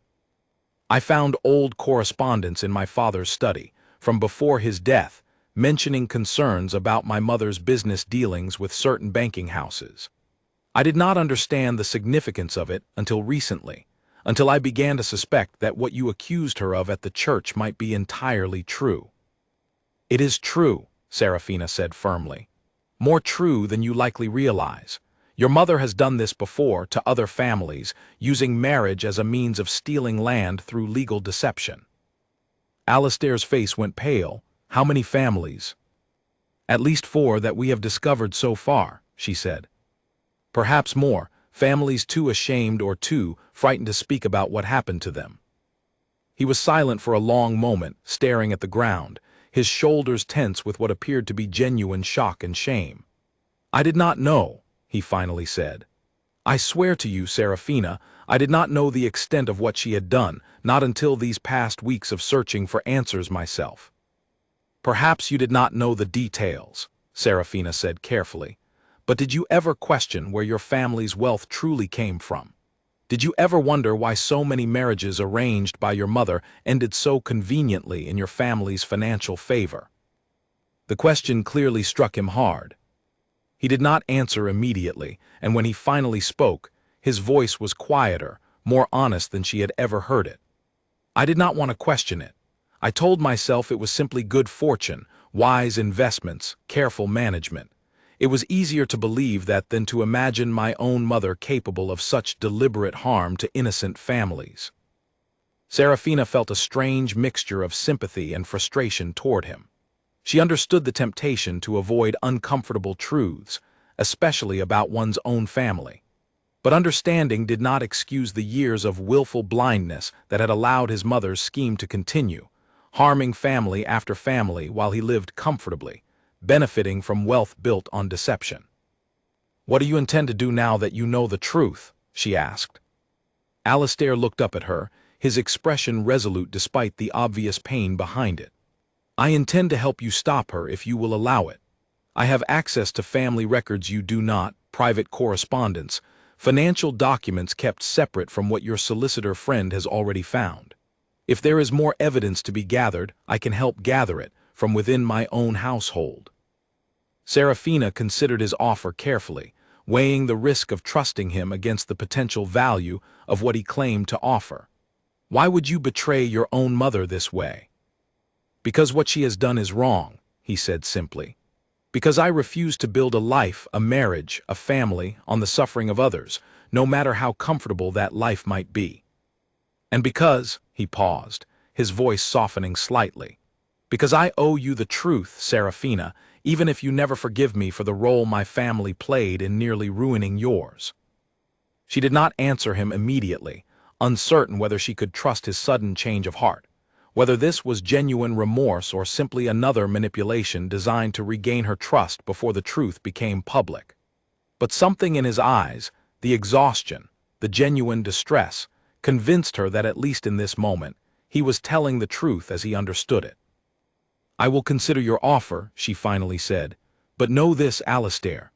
"I found old correspondence in my father's study, from before his death, mentioning concerns about my mother's business dealings with certain banking houses. I did not understand the significance of it until recently, until I began to suspect that what you accused her of at the church might be entirely true." "It is true," Serafina said firmly. "More true than you likely realize. Your mother has done this before to other families, using marriage as a means of stealing land through legal deception." Alistair's face went pale. "How many families?" "At least 4 that we have discovered so far," she said. "Perhaps more, families too ashamed or too frightened to speak about what happened to them." He was silent for a long moment, staring at the ground, his shoulders tense with what appeared to be genuine shock and shame. "I did not know," he finally said. "I swear to you, Serafina, I did not know the extent of what she had done, not until these past weeks of searching for answers myself." "Perhaps you did not know the details," Serafina said carefully, "but did you ever question where your family's wealth truly came from? Did you ever wonder why so many marriages arranged by your mother ended so conveniently in your family's financial favor?" The question clearly struck him hard. He did not answer immediately, and when he finally spoke, his voice was quieter, more honest than she had ever heard it. "I did not want to question it. I told myself it was simply good fortune, wise investments, careful management. It was easier to believe that than to imagine my own mother capable of such deliberate harm to innocent families." Serafina felt a strange mixture of sympathy and frustration toward him. She understood the temptation to avoid uncomfortable truths, especially about one's own family. But understanding did not excuse the years of willful blindness that had allowed his mother's scheme to continue, harming family after family while he lived comfortably, benefiting from wealth built on deception. "What do you intend to do now that you know the truth?" she asked. Alistair looked up at her, his expression resolute despite the obvious pain behind it. "I intend to help you stop her if you will allow it. I have access to family records you do not, private correspondence, financial documents kept separate from what your solicitor friend has already found. If there is more evidence to be gathered, I can help gather it from within my own household." Serafina considered his offer carefully, weighing the risk of trusting him against the potential value of what he claimed to offer. "Why would you betray your own mother this way?" "Because what she has done is wrong," he said simply. "Because I refuse to build a life, a marriage, a family, on the suffering of others, no matter how comfortable that life might be. And because," he paused, his voice softening slightly, "because I owe you the truth, Serafina, even if you never forgive me for the role my family played in nearly ruining yours." She did not answer him immediately, uncertain whether she could trust his sudden change of heart, whether this was genuine remorse or simply another manipulation designed to regain her trust before the truth became public. But something in his eyes, the exhaustion, the genuine distress, convinced her that at least in this moment, he was telling the truth as he understood it. "I will consider your offer," she finally said, "but know this, Alistair.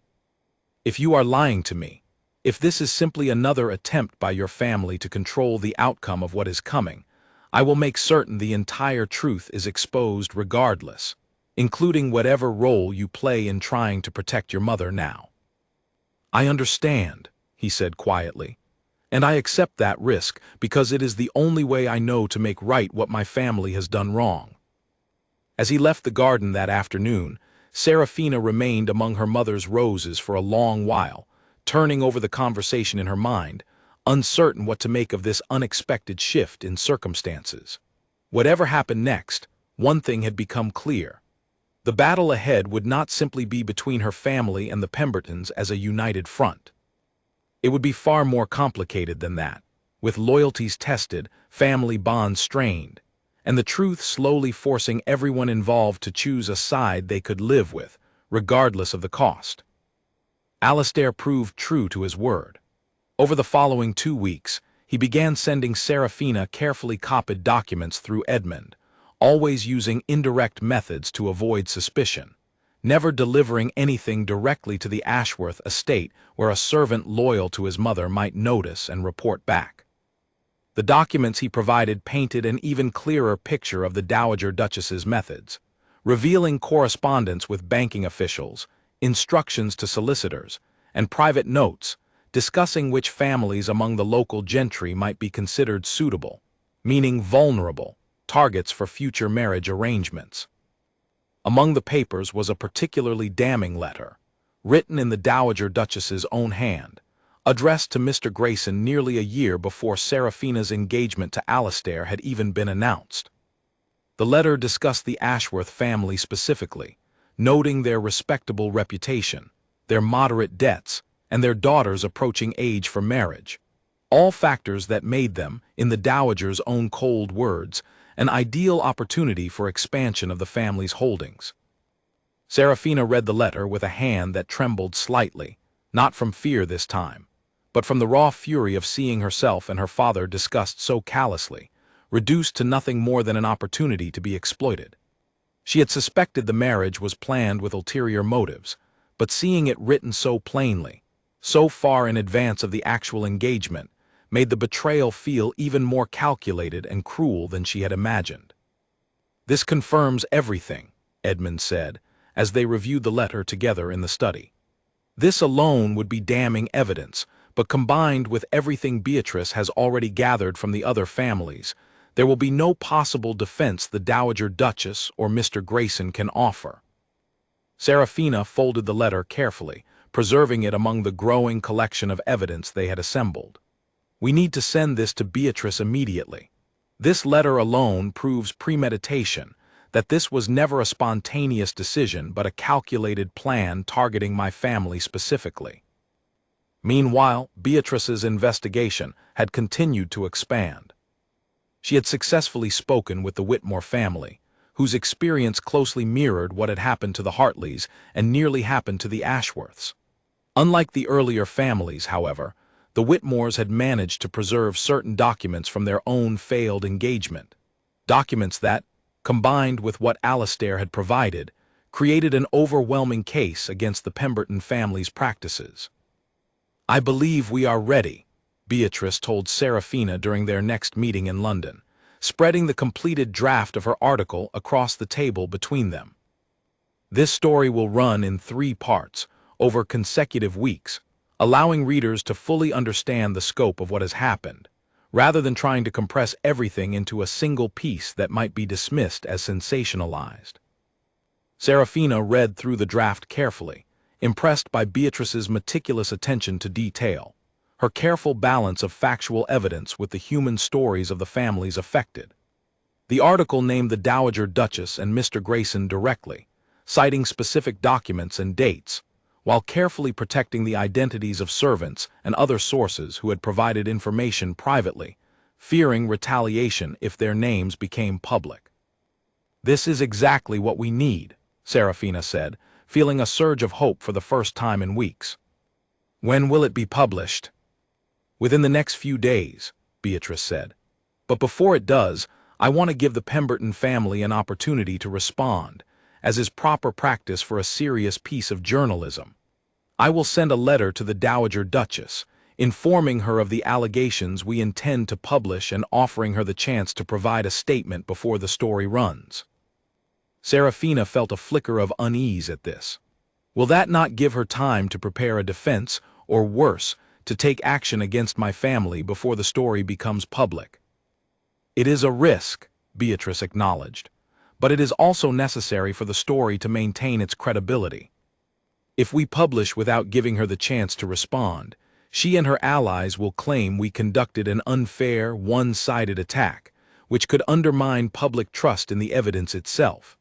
If you are lying to me, if this is simply another attempt by your family to control the outcome of what is coming, I will make certain the entire truth is exposed regardless, including whatever role you play in trying to protect your mother now." "I understand," he said quietly, "and I accept that risk because it is the only way I know to make right what my family has done wrong." As he left the garden that afternoon, Serafina remained among her mother's roses for a long while, turning over the conversation in her mind, uncertain what to make of this unexpected shift in circumstances. Whatever happened next, one thing had become clear. The battle ahead would not simply be between her family and the Pembertons as a united front. It would be far more complicated than that, with loyalties tested, family bonds strained, and the truth slowly forcing everyone involved to choose a side they could live with, regardless of the cost. Alistair proved true to his word. Over the following 2 weeks, he began sending Serafina carefully copied documents through Edmund, always using indirect methods to avoid suspicion, never delivering anything directly to the Ashworth estate where a servant loyal to his mother might notice and report back. The documents he provided painted an even clearer picture of the Dowager Duchess's methods, revealing correspondence with banking officials, instructions to solicitors, and private notes discussing which families among the local gentry might be considered suitable, meaning vulnerable, targets for future marriage arrangements. Among the papers was a particularly damning letter, written in the Dowager Duchess's own hand, addressed to Mr. Grayson nearly a year before Serafina's engagement to Alastair had even been announced. The letter discussed the Ashworth family specifically, noting their respectable reputation, their moderate debts, and their daughter's approaching age for marriage, all factors that made them, in the Dowager's own cold words, an ideal opportunity for expansion of the family's holdings. Serafina read the letter with a hand that trembled slightly, not from fear this time, but from the raw fury of seeing herself and her father discussed so callously, reduced to nothing more than an opportunity to be exploited. She had suspected the marriage was planned with ulterior motives, but seeing it written so plainly, so far in advance of the actual engagement, made the betrayal feel even more calculated and cruel than she had imagined. "This confirms everything," Edmund said, as they reviewed the letter together in the study. "This alone would be damning evidence, but combined with everything Beatrice has already gathered from the other families, there will be no possible defense the Dowager Duchess or Mr. Grayson can offer." Serafina folded the letter carefully, preserving it among the growing collection of evidence they had assembled. "We need to send this to Beatrice immediately. This letter alone proves premeditation, that this was never a spontaneous decision but a calculated plan targeting my family specifically." Meanwhile, Beatrice's investigation had continued to expand. She had successfully spoken with the Whitmore family, whose experience closely mirrored what had happened to the Hartleys and nearly happened to the Ashworths. Unlike the earlier families, however, the Whitmores had managed to preserve certain documents from their own failed engagement, documents that, combined with what Alastair had provided, created an overwhelming case against the Pemberton family's practices. "I believe we are ready," Beatrice told Serafina during their next meeting in London, spreading the completed draft of her article across the table between them. "This story will run in 3 parts, over consecutive weeks, allowing readers to fully understand the scope of what has happened, rather than trying to compress everything into a single piece that might be dismissed as sensationalized." Serafina read through the draft carefully, impressed by Beatrice's meticulous attention to detail, her careful balance of factual evidence with the human stories of the families affected. The article named the Dowager Duchess and Mr. Grayson directly, citing specific documents and dates, while carefully protecting the identities of servants and other sources who had provided information privately, fearing retaliation if their names became public. "This is exactly what we need," Serafina said, feeling a surge of hope for the first time in weeks. "When will it be published?" "Within the next few days," Beatrice said. "But before it does, I want to give the Pemberton family an opportunity to respond, as is proper practice for a serious piece of journalism. I will send a letter to the Dowager Duchess, informing her of the allegations we intend to publish and offering her the chance to provide a statement before the story runs." Serafina felt a flicker of unease at this. "Will that not give her time to prepare a defense, or worse, to take action against my family before the story becomes public?" "It is a risk," Beatrice acknowledged, "but it is also necessary for the story to maintain its credibility. If we publish without giving her the chance to respond, she and her allies will claim we conducted an unfair, one-sided attack, which could undermine public trust in the evidence itself.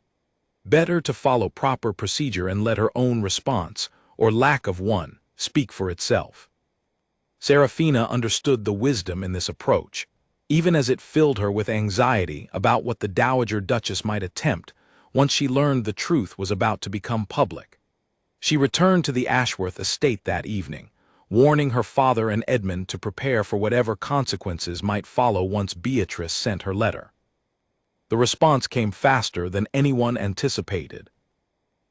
Better to follow proper procedure and let her own response, or lack of one, speak for itself." Serafina understood the wisdom in this approach, even as it filled her with anxiety about what the Dowager Duchess might attempt once she learned the truth was about to become public. She returned to the Ashworth estate that evening, warning her father and Edmund to prepare for whatever consequences might follow once Beatrice sent her letter. The response came faster than anyone anticipated.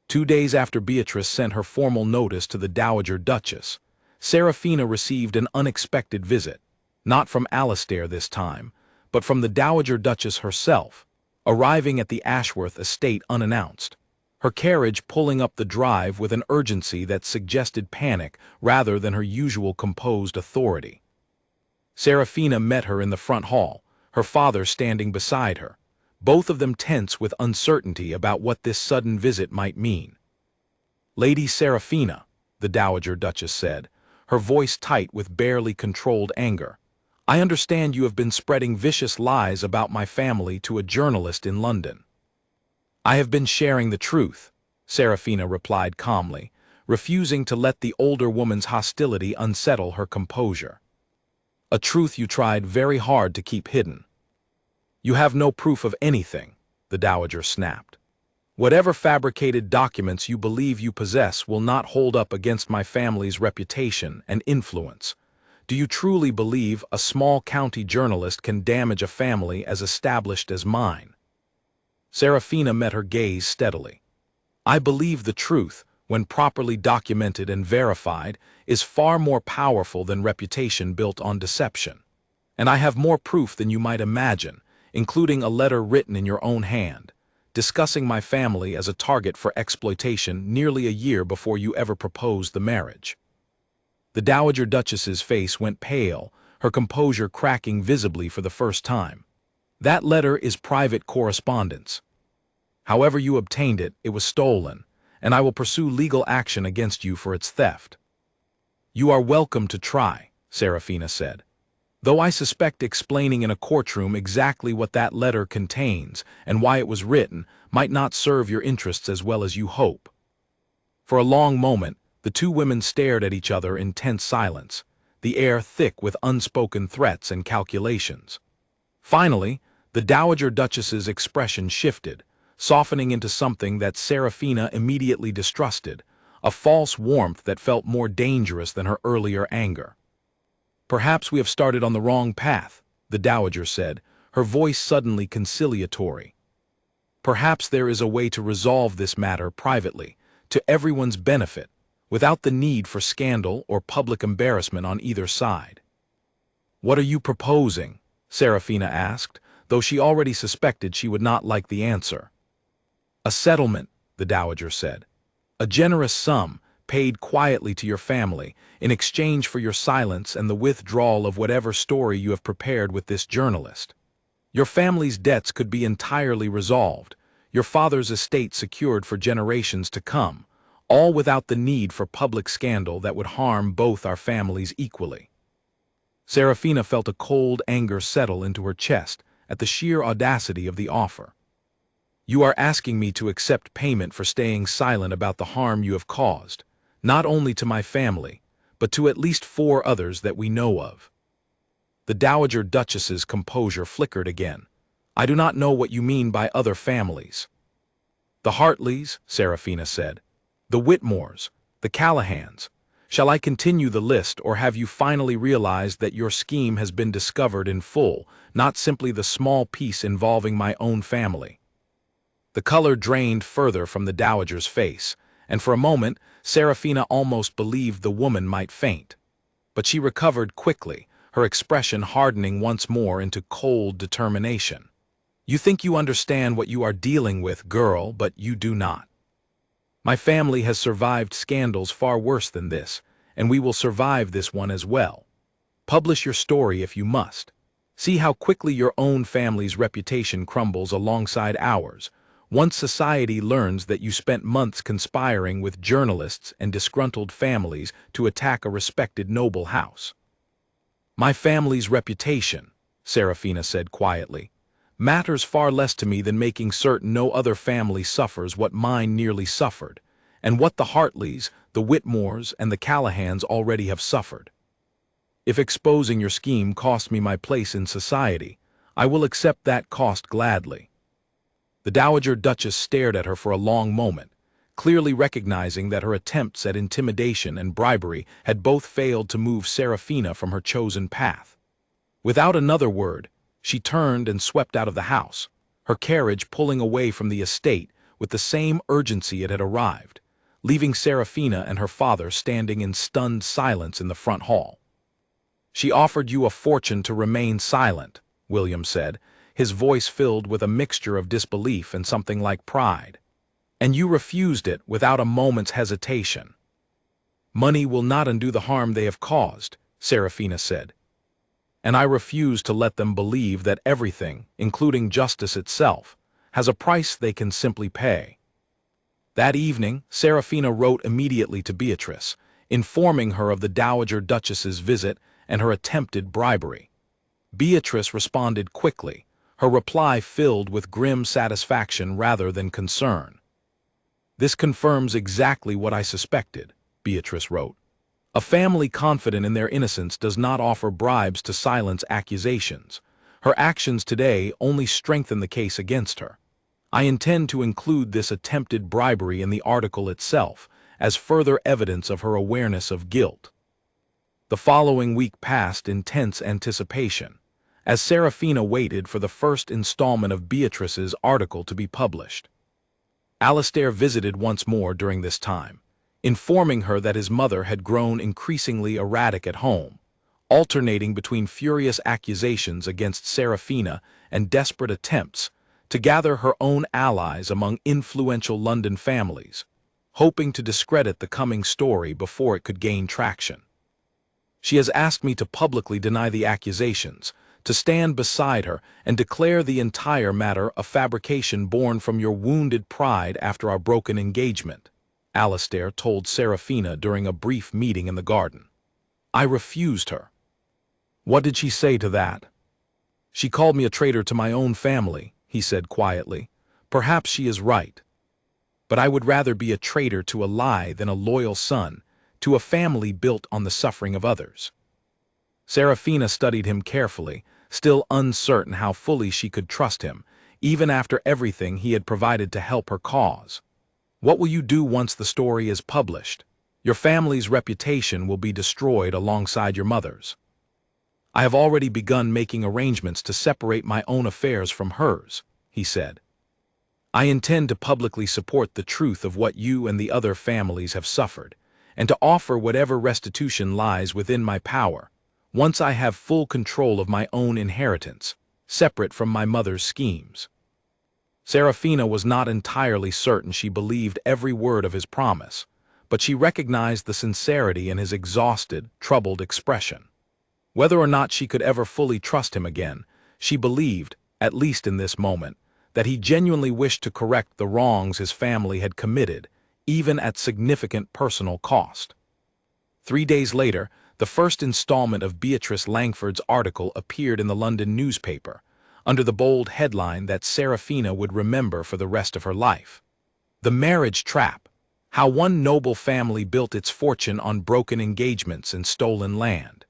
2 days after Beatrice sent her formal notice to the Dowager Duchess, Serafina received an unexpected visit, not from Alastair this time, but from the Dowager Duchess herself, arriving at the Ashworth estate unannounced, her carriage pulling up the drive with an urgency that suggested panic rather than her usual composed authority. Serafina met her in the front hall, her father standing beside her, both of them tense with uncertainty about what this sudden visit might mean. "Lady Serafina," the Dowager Duchess said, her voice tight with barely controlled anger, "I understand you have been spreading vicious lies about my family to a journalist in London." "I have been sharing the truth," Serafina replied calmly, refusing to let the older woman's hostility unsettle her composure. "A truth you tried very hard to keep hidden." "You have no proof of anything," the Dowager snapped. "Whatever fabricated documents you believe you possess will not hold up against my family's reputation and influence. Do you truly believe a small county journalist can damage a family as established as mine?" Serafina met her gaze steadily. "I believe the truth, when properly documented and verified, is far more powerful than reputation built on deception. And I have more proof than you might imagine, including a letter written in your own hand, discussing my family as a target for exploitation nearly a year before you ever proposed the marriage." The Dowager Duchess's face went pale, her composure cracking visibly for the first time. "That letter is private correspondence. However you obtained it, it was stolen, and I will pursue legal action against you for its theft." "You are welcome to try," Serafina said, "though I suspect explaining in a courtroom exactly what that letter contains and why it was written might not serve your interests as well as you hope." For a long moment, the two women stared at each other in tense silence, the air thick with unspoken threats and calculations. Finally, the Dowager Duchess's expression shifted, softening into something that Serafina immediately distrusted, a false warmth that felt more dangerous than her earlier anger. "Perhaps we have started on the wrong path," the Dowager said, her voice suddenly conciliatory. "Perhaps there is a way to resolve this matter privately, to everyone's benefit, without the need for scandal or public embarrassment on either side." "What are you proposing?" Serafina asked, though she already suspected she would not like the answer. "A settlement," the Dowager said. "A generous sum, paid quietly to your family, in exchange for your silence and the withdrawal of whatever story you have prepared with this journalist. Your family's debts could be entirely resolved, your father's estate secured for generations to come, all without the need for public scandal that would harm both our families equally." Serafina felt a cold anger settle into her chest at the sheer audacity of the offer. "You are asking me to accept payment for staying silent about the harm you have caused, not only to my family, but to at least 4 others that we know of." The Dowager Duchess's composure flickered again. "I do not know what you mean by other families." "The Hartleys," Serafina said. "The Whitmores, the Callahans. Shall I continue the list, or have you finally realized that your scheme has been discovered in full, not simply the small piece involving my own family?" The color drained further from the Dowager's face, and for a moment Serafina almost believed the woman might faint. But she recovered quickly, her expression hardening once more into cold determination. "You think you understand what you are dealing with, girl, but you do not. My family has survived scandals far worse than this, and we will survive this one as well. Publish your story if you must. See how quickly your own family's reputation crumbles alongside ours, once society learns that you spent months conspiring with journalists and disgruntled families to attack a respected noble house." "My family's reputation," Serafina said quietly, "matters far less to me than making certain no other family suffers what mine nearly suffered, and what the Hartleys, the Whitmores, and the Callahans already have suffered. If exposing your scheme costs me my place in society, I will accept that cost gladly." The Dowager Duchess stared at her for a long moment, clearly recognizing that her attempts at intimidation and bribery had both failed to move Serafina from her chosen path. Without another word, she turned and swept out of the house, her carriage pulling away from the estate with the same urgency it had arrived, leaving Serafina and her father standing in stunned silence in the front hall. "She offered you a fortune to remain silent," William said, his voice filled with a mixture of disbelief and something like pride. "And you refused it without a moment's hesitation." "Money will not undo the harm they have caused," Serafina said. "And I refuse to let them believe that everything, including justice itself, has a price they can simply pay." That evening, Serafina wrote immediately to Beatrice, informing her of the Dowager Duchess's visit and her attempted bribery. Beatrice responded quickly, her reply filled with grim satisfaction rather than concern. "This confirms exactly what I suspected," Beatrice wrote. "A family confident in their innocence does not offer bribes to silence accusations. Her actions today only strengthen the case against her. I intend to include this attempted bribery in the article itself, as further evidence of her awareness of guilt." The following week passed in tense anticipation, as Serafina waited for the first installment of Beatrice's article to be published. Alastair visited once more during this time, informing her that his mother had grown increasingly erratic at home, alternating between furious accusations against Serafina and desperate attempts to gather her own allies among influential London families, hoping to discredit the coming story before it could gain traction. "She has asked me to publicly deny the accusations, to stand beside her and declare the entire matter a fabrication born from your wounded pride after our broken engagement," Alastair told Serafina during a brief meeting in the garden. "I refused her." "What did she say to that?" "She called me a traitor to my own family," he said quietly. "Perhaps she is right. But I would rather be a traitor to a lie than a loyal son, to a family built on the suffering of others." Serafina studied him carefully, still uncertain how fully she could trust him, even after everything he had provided to help her cause. "What will you do once the story is published? Your family's reputation will be destroyed alongside your mother's." "I have already begun making arrangements to separate my own affairs from hers," he said. "I intend to publicly support the truth of what you and the other families have suffered, and to offer whatever restitution lies within my power, once I have full control of my own inheritance, separate from my mother's schemes." Serafina was not entirely certain she believed every word of his promise, but she recognized the sincerity in his exhausted, troubled expression. Whether or not she could ever fully trust him again, she believed, at least in this moment, that he genuinely wished to correct the wrongs his family had committed, even at significant personal cost. 3 days later, the first installment of Beatrice Langford's article appeared in the London newspaper, under the bold headline that Serafina would remember for the rest of her life. "The Marriage Trap: How One Noble Family Built Its Fortune on Broken Engagements and Stolen Land."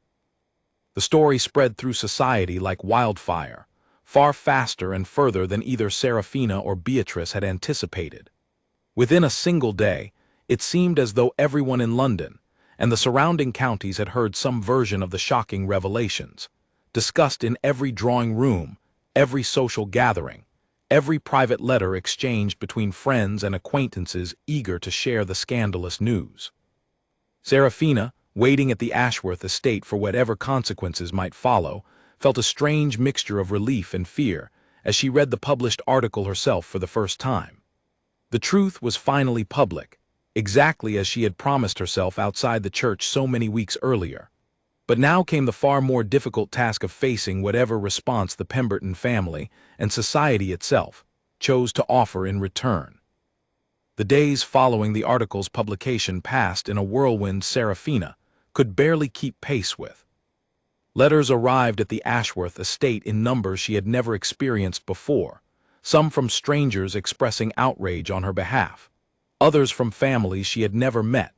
The story spread through society like wildfire, far faster and further than either Serafina or Beatrice had anticipated. Within a single day, it seemed as though everyone in London and the surrounding counties had heard some version of the shocking revelations, discussed in every drawing room, every social gathering, every private letter exchanged between friends and acquaintances eager to share the scandalous news. Serafina, waiting at the Ashworth estate for whatever consequences might follow, felt a strange mixture of relief and fear as she read the published article herself for the first time. The truth was finally public, exactly as she had promised herself outside the church so many weeks earlier. But now came the far more difficult task of facing whatever response the Pemberton family and society itself chose to offer in return. The days following the article's publication passed in a whirlwind Serafina could barely keep pace with. Letters arrived at the Ashworth estate in numbers she had never experienced before, some from strangers expressing outrage on her behalf, others from families she had never met,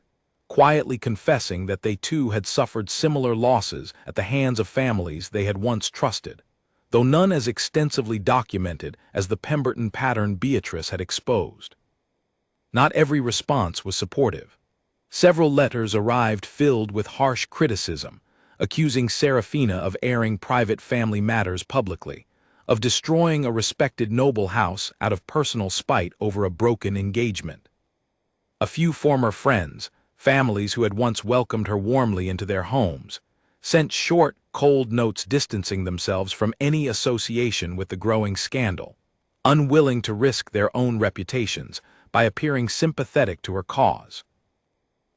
quietly confessing that they too had suffered similar losses at the hands of families they had once trusted, though none as extensively documented as the Pemberton pattern Beatrice had exposed. Not every response was supportive. Several letters arrived filled with harsh criticism, accusing Serafina of airing private family matters publicly, of destroying a respected noble house out of personal spite over a broken engagement. A few former friends, families who had once welcomed her warmly into their homes, sent short, cold notes distancing themselves from any association with the growing scandal, unwilling to risk their own reputations by appearing sympathetic to her cause.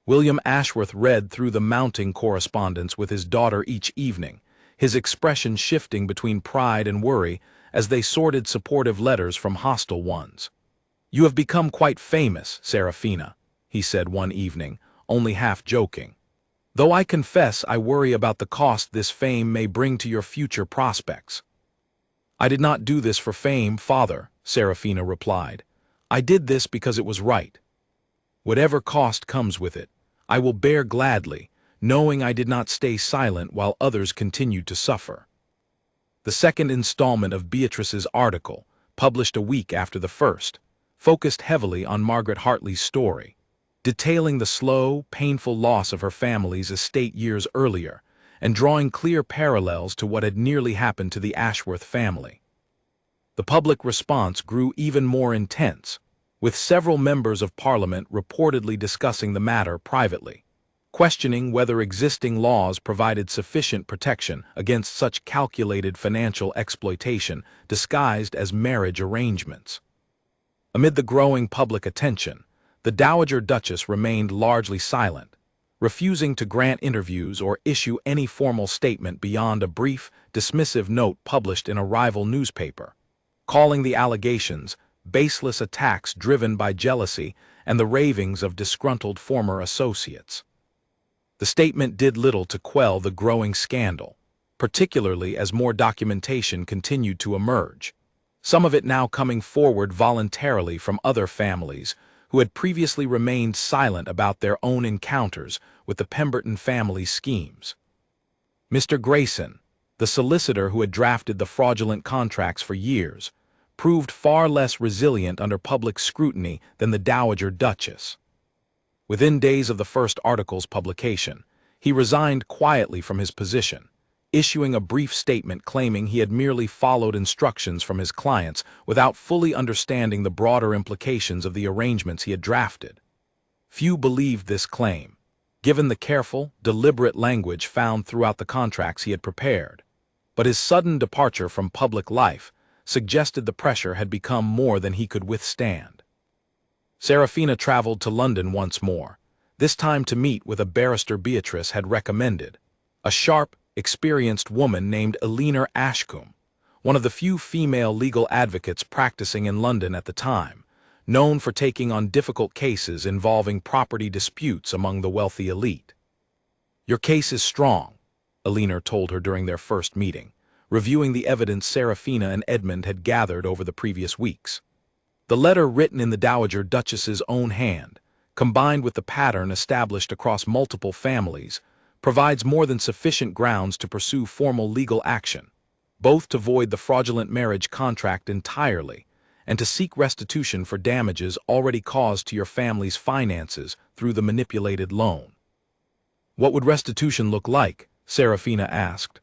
William Ashworth read through the mounting correspondence with his daughter each evening, his expression shifting between pride and worry as they sorted supportive letters from hostile ones. "You have become quite famous, Serafina," he said one evening, only half joking. "Though I confess I worry about the cost this fame may bring to your future prospects." "I did not do this for fame, father," Serafina replied. "I did this because it was right. Whatever cost comes with it, I will bear gladly, knowing I did not stay silent while others continued to suffer." The second installment of Beatrice's article, published a week after the first, focused heavily on Margaret Hartley's story, detailing the slow, painful loss of her family's estate years earlier, and drawing clear parallels to what had nearly happened to the Ashworth family. The public response grew even more intense, with several members of Parliament reportedly discussing the matter privately, questioning whether existing laws provided sufficient protection against such calculated financial exploitation disguised as marriage arrangements. Amid the growing public attention, the Dowager Duchess remained largely silent, refusing to grant interviews or issue any formal statement beyond a brief, dismissive note published in a rival newspaper, calling the allegations baseless attacks driven by jealousy and the ravings of disgruntled former associates. The statement did little to quell the growing scandal, particularly as more documentation continued to emerge, some of it now coming forward voluntarily from other families who had previously remained silent about their own encounters with the Pemberton family schemes. Mr. Grayson, the solicitor who had drafted the fraudulent contracts for years, proved far less resilient under public scrutiny than the Dowager Duchess. Within days of the first article's publication, he resigned quietly from his position, issuing a brief statement claiming he had merely followed instructions from his clients without fully understanding the broader implications of the arrangements he had drafted. Few believed this claim, given the careful, deliberate language found throughout the contracts he had prepared, but his sudden departure from public life suggested the pressure had become more than he could withstand. Serafina traveled to London once more, this time to meet with a barrister Beatrice had recommended, a sharp, experienced woman named Eleanor Ashcombe, one of the few female legal advocates practicing in London at the time, known for taking on difficult cases involving property disputes among the wealthy elite. "Your case is strong," Eleanor told her during their first meeting, reviewing the evidence Serafina and Edmund had gathered over the previous weeks. The letter written in the Dowager Duchess's own hand, combined with the pattern established across multiple families, provides more than sufficient grounds to pursue formal legal action, both to void the fraudulent marriage contract entirely and to seek restitution for damages already caused to your family's finances through the manipulated loan. "What would restitution look like?" Serafina asked.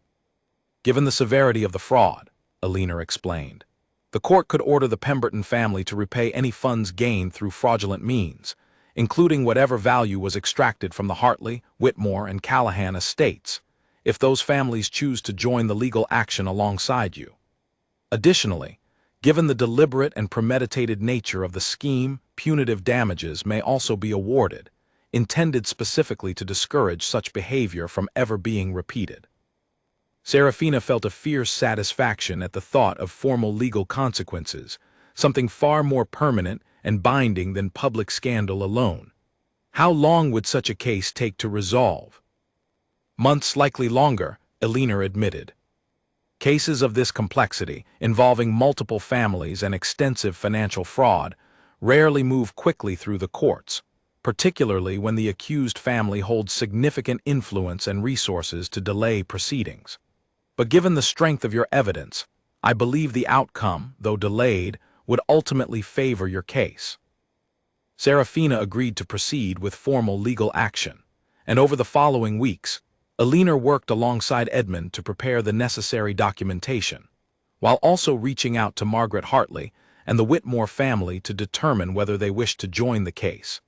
"Given the severity of the fraud," Eleanor explained, "the court could order the Pemberton family to repay any funds gained through fraudulent means, including whatever value was extracted from the Hartley, Whitmore, and Callahan estates, if those families choose to join the legal action alongside you. Additionally, given the deliberate and premeditated nature of the scheme, punitive damages may also be awarded, intended specifically to discourage such behavior from ever being repeated." Serafina felt a fierce satisfaction at the thought of formal legal consequences, something far more permanent and binding than public scandal alone. How long would such a case take to resolve? "Months, likely longer," Eleanor admitted. Cases of this complexity, involving multiple families and extensive financial fraud, rarely move quickly through the courts, particularly when the accused family holds significant influence and resources to delay proceedings. But given the strength of your evidence, I believe the outcome, though delayed, would ultimately favor your case. Serafina agreed to proceed with formal legal action, and over the following weeks, Alina worked alongside Edmund to prepare the necessary documentation, while also reaching out to Margaret Hartley and the Whitmore family to determine whether they wished to join the case,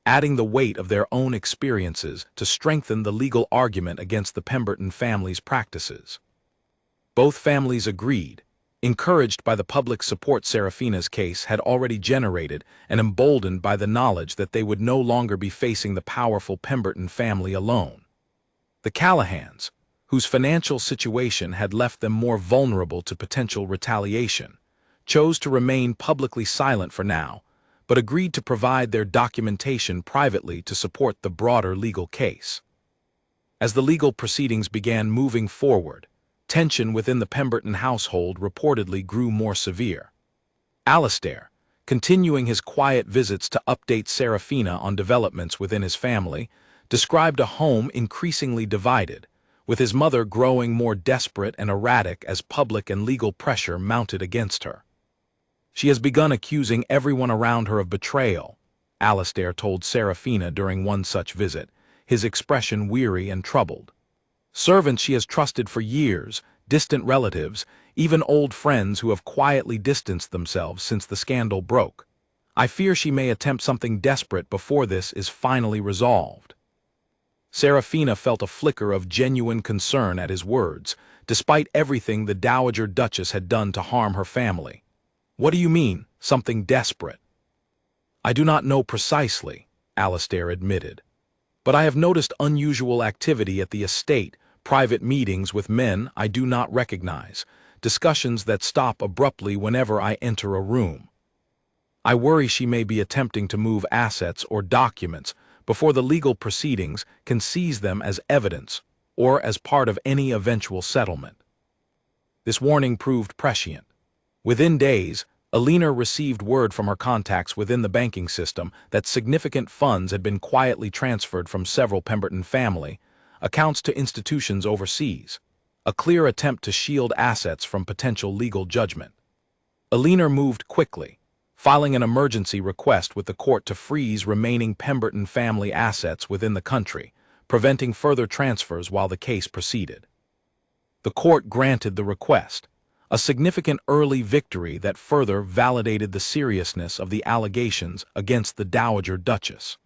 adding the weight of their own experiences to strengthen the legal argument against the Pemberton family's practices. Both families agreed, encouraged by the public support Serafina's case had already generated and emboldened by the knowledge that they would no longer be facing the powerful Pemberton family alone. The Callahans, whose financial situation had left them more vulnerable to potential retaliation, chose to remain publicly silent for now, but agreed to provide their documentation privately to support the broader legal case. As the legal proceedings began moving forward, tension within the Pemberton household reportedly grew more severe. Alastair, continuing his quiet visits to update Serafina on developments within his family, described a home increasingly divided, with his mother growing more desperate and erratic as public and legal pressure mounted against her. "She has begun accusing everyone around her of betrayal," Alastair told Serafina during one such visit, his expression weary and troubled. "Servants she has trusted for years, distant relatives, even old friends who have quietly distanced themselves since the scandal broke. I fear she may attempt something desperate before this is finally resolved." Serafina felt a flicker of genuine concern at his words, despite everything the Dowager Duchess had done to harm her family. "What do you mean, something desperate?" "I do not know precisely," Alastair admitted, "but I have noticed unusual activity at the estate, private meetings with men I do not recognize, discussions that stop abruptly whenever I enter a room. I worry she may be attempting to move assets or documents before the legal proceedings can seize them as evidence or as part of any eventual settlement." This warning proved prescient. Within days, Alina received word from her contacts within the banking system that significant funds had been quietly transferred from several Pemberton family accounts to institutions overseas, a clear attempt to shield assets from potential legal judgment. Alina moved quickly, filing an emergency request with the court to freeze remaining Pemberton family assets within the country, preventing further transfers while the case proceeded. The court granted the request, a significant early victory that further validated the seriousness of the allegations against the Dowager Duchess.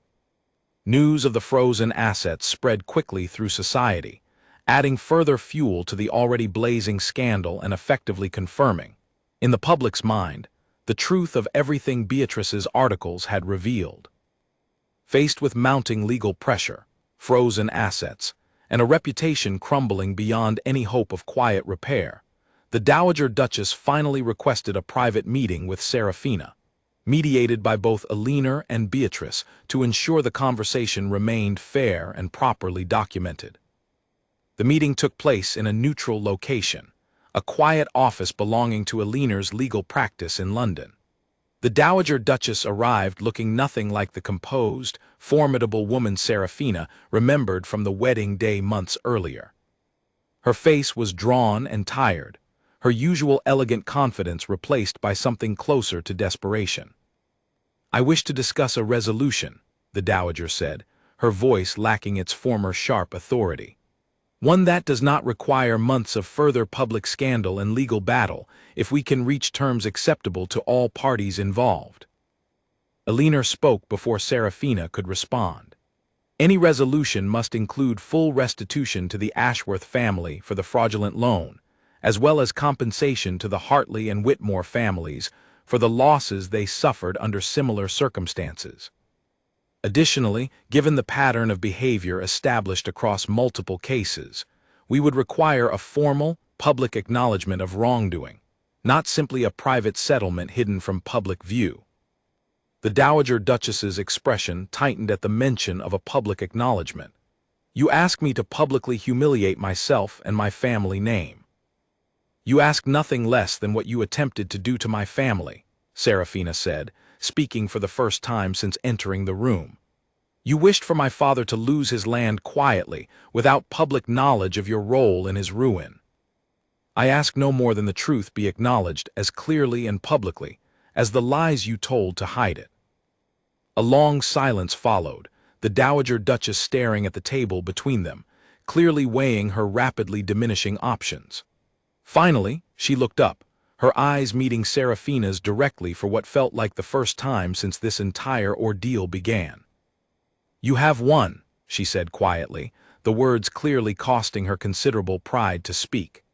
News of the frozen assets spread quickly through society, adding further fuel to the already blazing scandal and effectively confirming, in the public's mind, the truth of everything Beatrice's articles had revealed. Faced with mounting legal pressure, frozen assets, and a reputation crumbling beyond any hope of quiet repair, the Dowager Duchess finally requested a private meeting with Serafina, mediated by both Alina and Beatrice to ensure the conversation remained fair and properly documented. The meeting took place in a neutral location, a quiet office belonging to Alina's legal practice in London. The Dowager Duchess arrived looking nothing like the composed, formidable woman Serafina remembered from the wedding day months earlier. Her face was drawn and tired, her usual elegant confidence replaced by something closer to desperation. "I wish to discuss a resolution," the Dowager said, her voice lacking its former sharp authority. "One that does not require months of further public scandal and legal battle if we can reach terms acceptable to all parties involved." Alina spoke before Serafina could respond. "Any resolution must include full restitution to the Ashworth family for the fraudulent loan, as well as compensation to the Hartley and Whitmore families for the losses they suffered under similar circumstances. Additionally, given the pattern of behavior established across multiple cases, we would require a formal, public acknowledgement of wrongdoing, not simply a private settlement hidden from public view." The Dowager Duchess's expression tightened at the mention of a public acknowledgement. "You ask me to publicly humiliate myself and my family name. You ask nothing less than what you attempted to do to my family," Serafina said, speaking for the first time since entering the room. "You wished for my father to lose his land quietly, without public knowledge of your role in his ruin. I ask no more than the truth be acknowledged as clearly and publicly as the lies you told to hide it." A long silence followed, the Dowager Duchess staring at the table between them, clearly weighing her rapidly diminishing options. Finally, she looked up, her eyes meeting Serafina's directly for what felt like the first time since this entire ordeal began. "You have won," she said quietly, the words clearly costing her considerable pride to speak.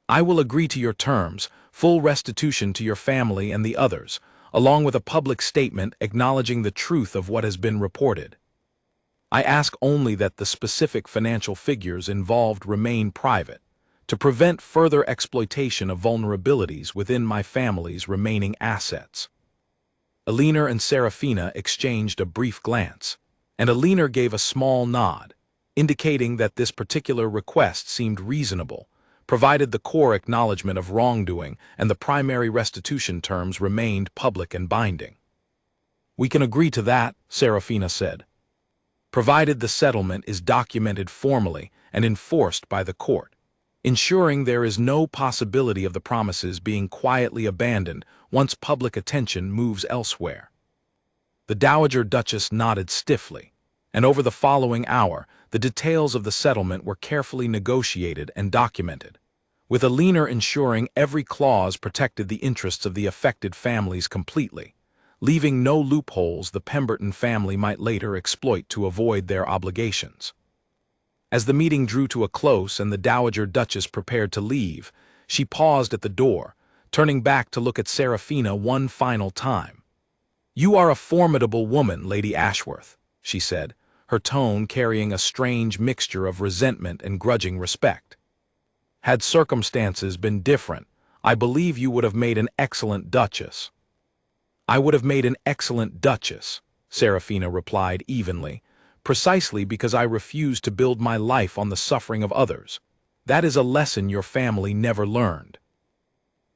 "I will agree to your terms, full restitution to your family and the others, along with a public statement acknowledging the truth of what has been reported. I ask only that the specific financial figures involved remain private, to prevent further exploitation of vulnerabilities within my family's remaining assets." Alina and Serafina exchanged a brief glance, and Alina gave a small nod, indicating that this particular request seemed reasonable, provided the core acknowledgement of wrongdoing and the primary restitution terms remained public and binding. "We can agree to that," Serafina said, "provided the settlement is documented formally and enforced by the court, ensuring there is no possibility of the promises being quietly abandoned once public attention moves elsewhere." The Dowager Duchess nodded stiffly, and over the following hour, the details of the settlement were carefully negotiated and documented, with Alina ensuring every clause protected the interests of the affected families completely, leaving no loopholes the Pemberton family might later exploit to avoid their obligations. As the meeting drew to a close and the Dowager Duchess prepared to leave, she paused at the door, turning back to look at Serafina one final time. "You are a formidable woman, Lady Ashworth," she said, her tone carrying a strange mixture of resentment and grudging respect. "Had circumstances been different, I believe you would have made an excellent Duchess." "I would have made an excellent Duchess," Serafina replied evenly, "precisely because I refuse to build my life on the suffering of others. That is a lesson your family never learned."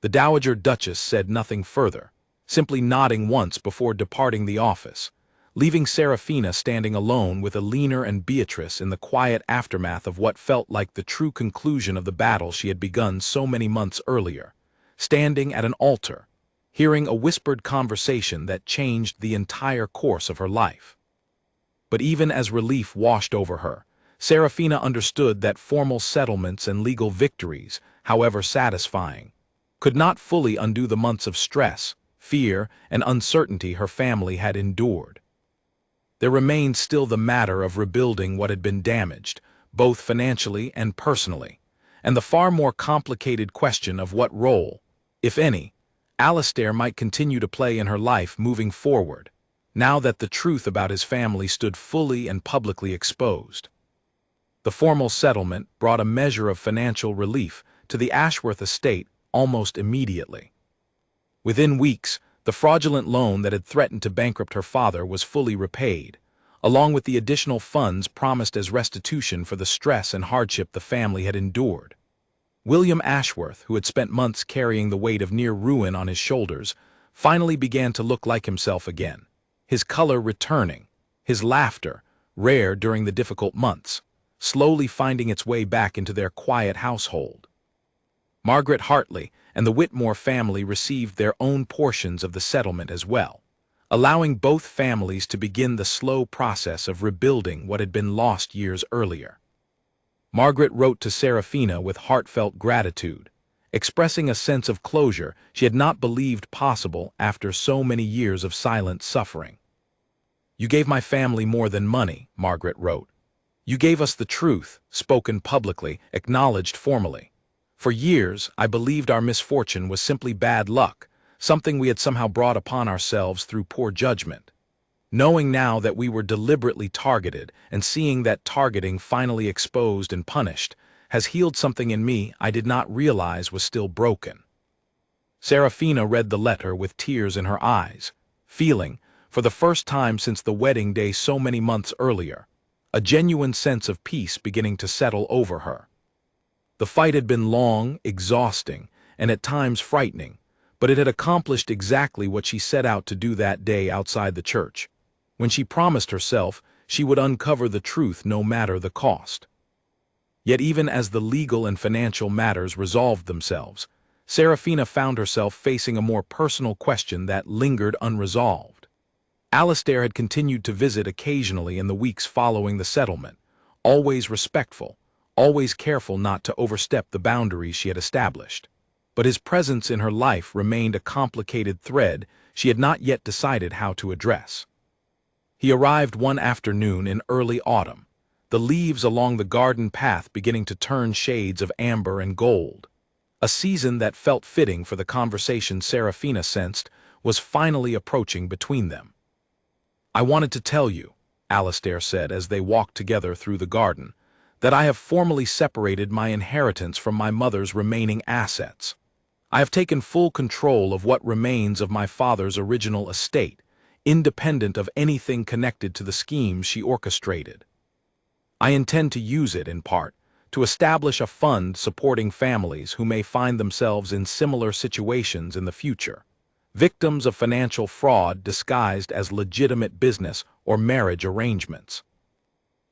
The Dowager Duchess said nothing further, simply nodding once before departing the office, leaving Serafina standing alone with Alina and Beatrice in the quiet aftermath of what felt like the true conclusion of the battle she had begun so many months earlier, standing at an altar, hearing a whispered conversation that changed the entire course of her life. But even as relief washed over her, Serafina understood that formal settlements and legal victories, however satisfying, could not fully undo the months of stress, fear, and uncertainty her family had endured. There remained still the matter of rebuilding what had been damaged, both financially and personally, and the far more complicated question of what role, if any, Alistair might continue to play in her life moving forward, now that the truth about his family stood fully and publicly exposed. The formal settlement brought a measure of financial relief to the Ashworth estate almost immediately. Within weeks, the fraudulent loan that had threatened to bankrupt her father was fully repaid, along with the additional funds promised as restitution for the stress and hardship the family had endured. William Ashworth, who had spent months carrying the weight of near ruin on his shoulders, finally began to look like himself again, his color returning, his laughter, rare during the difficult months, slowly finding its way back into their quiet household. Margaret Hartley and the Whitmore family received their own portions of the settlement as well, allowing both families to begin the slow process of rebuilding what had been lost years earlier. Margaret wrote to Serafina with heartfelt gratitude, expressing a sense of closure she had not believed possible after so many years of silent suffering. "You gave my family more than money," Margaret wrote. "You gave us the truth, spoken publicly, acknowledged formally. For years, I believed our misfortune was simply bad luck, something we had somehow brought upon ourselves through poor judgment. Knowing now that we were deliberately targeted and seeing that targeting finally exposed and punished has healed something in me I did not realize was still broken." Serafina read the letter with tears in her eyes, feeling, for the first time since the wedding day so many months earlier, a genuine sense of peace beginning to settle over her. The fight had been long, exhausting, and at times frightening, but it had accomplished exactly what she set out to do that day outside the church, when she promised herself she would uncover the truth no matter the cost. Yet even as the legal and financial matters resolved themselves, Serafina found herself facing a more personal question that lingered unresolved. Alastair had continued to visit occasionally in the weeks following the settlement, always respectful, always careful not to overstep the boundaries she had established. But his presence in her life remained a complicated thread she had not yet decided how to address. He arrived one afternoon in early autumn, the leaves along the garden path beginning to turn shades of amber and gold. A season that felt fitting for the conversation Serafina sensed was finally approaching between them. "I wanted to tell you," Alastair said as they walked together through the garden, "that I have formally separated my inheritance from my mother's remaining assets. I have taken full control of what remains of my father's original estate, independent of anything connected to the schemes she orchestrated. I intend to use it, in part, to establish a fund supporting families who may find themselves in similar situations in the future, victims of financial fraud disguised as legitimate business or marriage arrangements."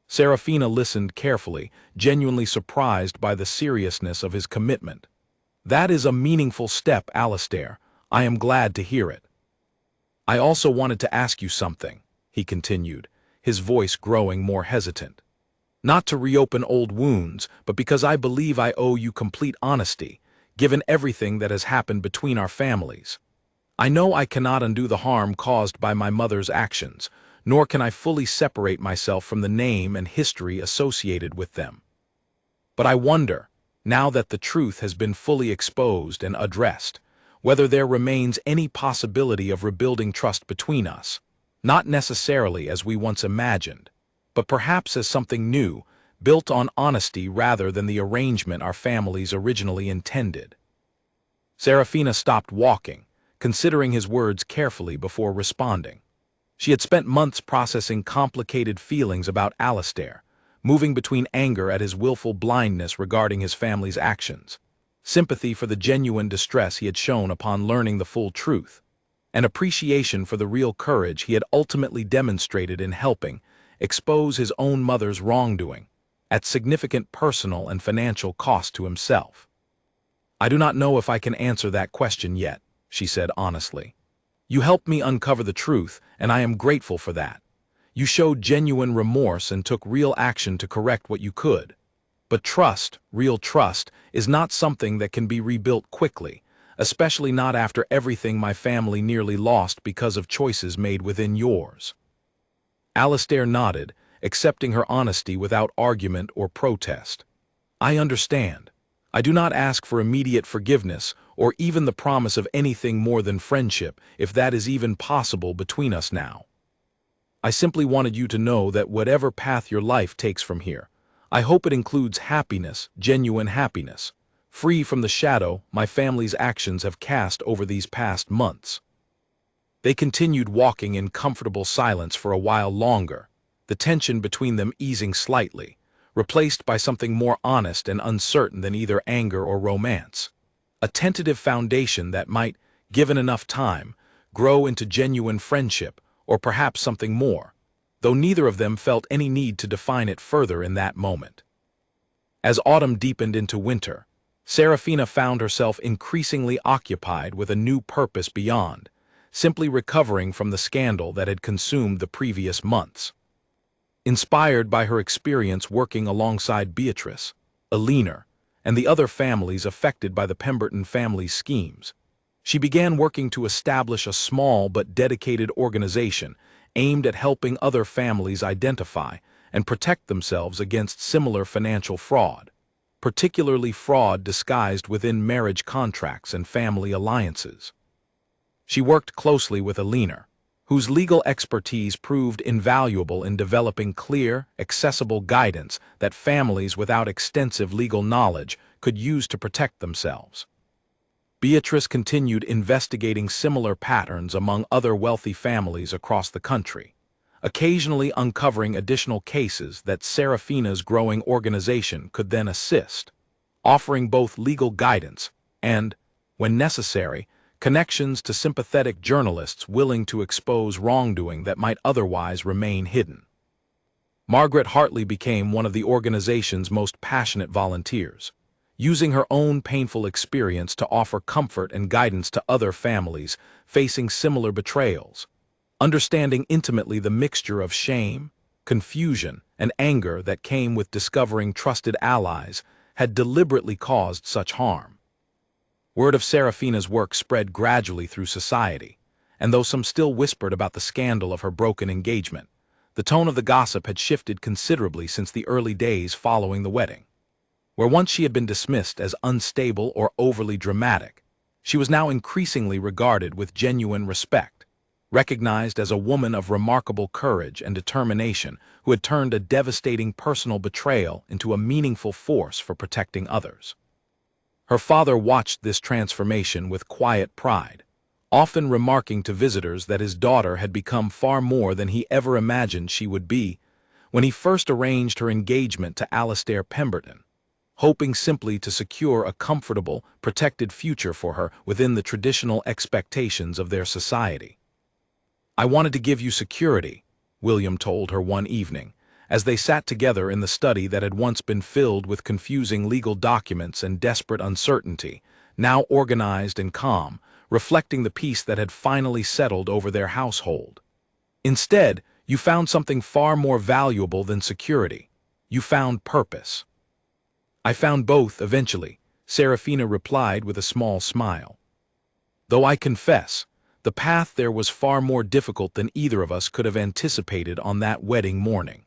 Serafina listened carefully, genuinely surprised by the seriousness of his commitment. "That is a meaningful step, Alastair. I am glad to hear it. I also wanted to ask you something," he continued, his voice growing more hesitant. "Not to reopen old wounds, but because I believe I owe you complete honesty, given everything that has happened between our families. I know I cannot undo the harm caused by my mother's actions, nor can I fully separate myself from the name and history associated with them. But I wonder, now that the truth has been fully exposed and addressed, whether there remains any possibility of rebuilding trust between us, not necessarily as we once imagined, but perhaps as something new, built on honesty rather than the arrangement our families originally intended." Serafina stopped walking, considering his words carefully before responding. She had spent months processing complicated feelings about Alastair, moving between anger at his willful blindness regarding his family's actions, sympathy for the genuine distress he had shown upon learning the full truth, and appreciation for the real courage he had ultimately demonstrated in helping expose his own mother's wrongdoing, at significant personal and financial cost to himself. "I do not know if I can answer that question yet," she said honestly. "You helped me uncover the truth, and I am grateful for that. You showed genuine remorse and took real action to correct what you could. But trust, real trust, is not something that can be rebuilt quickly, especially not after everything my family nearly lost because of choices made within yours." Alastair nodded, accepting her honesty without argument or protest. "I understand. I do not ask for immediate forgiveness or even the promise of anything more than friendship, if that is even possible between us now. I simply wanted you to know that whatever path your life takes from here, I hope it includes happiness, genuine happiness, free from the shadow my family's actions have cast over these past months." They continued walking in comfortable silence for a while longer, the tension between them easing slightly, replaced by something more honest and uncertain than either anger or romance. A tentative foundation that might, given enough time, grow into genuine friendship, or perhaps something more, though neither of them felt any need to define it further in that moment. As autumn deepened into winter, Serafina found herself increasingly occupied with a new purpose beyond, simply recovering from the scandal that had consumed the previous months. Inspired by her experience working alongside Beatrice, Eleanor, and the other families affected by the Pemberton family's schemes, she began working to establish a small but dedicated organization aimed at helping other families identify and protect themselves against similar financial fraud, particularly fraud disguised within marriage contracts and family alliances. She worked closely with Eleanor, whose legal expertise proved invaluable in developing clear, accessible guidance that families without extensive legal knowledge could use to protect themselves. Beatrice continued investigating similar patterns among other wealthy families across the country, occasionally uncovering additional cases that Serafina's growing organization could then assist, offering both legal guidance and, when necessary, connections to sympathetic journalists willing to expose wrongdoing that might otherwise remain hidden. Margaret Hartley became one of the organization's most passionate volunteers, using her own painful experience to offer comfort and guidance to other families facing similar betrayals. understanding intimately the mixture of shame, confusion, and anger that came with discovering trusted allies, had deliberately caused such harm. Word of Serafina's work spread gradually through society, and though some still whispered about the scandal of her broken engagement, the tone of the gossip had shifted considerably since the early days following the wedding. Where once she had been dismissed as unstable or overly dramatic, she was now increasingly regarded with genuine respect, recognized as a woman of remarkable courage and determination who had turned a devastating personal betrayal into a meaningful force for protecting others. Her father watched this transformation with quiet pride, often remarking to visitors that his daughter had become far more than he ever imagined she would be when he first arranged her engagement to Alastair Pemberton, hoping simply to secure a comfortable, protected future for her within the traditional expectations of their society. "I wanted to give you security," William told her one evening, as they sat together in the study that had once been filled with confusing legal documents and desperate uncertainty, now organized and calm, reflecting the peace that had finally settled over their household. "Instead, you found something far more valuable than security. You found purpose." "I found both eventually," Serafina replied with a small smile. "Though I confess, the path there was far more difficult than either of us could have anticipated on that wedding morning."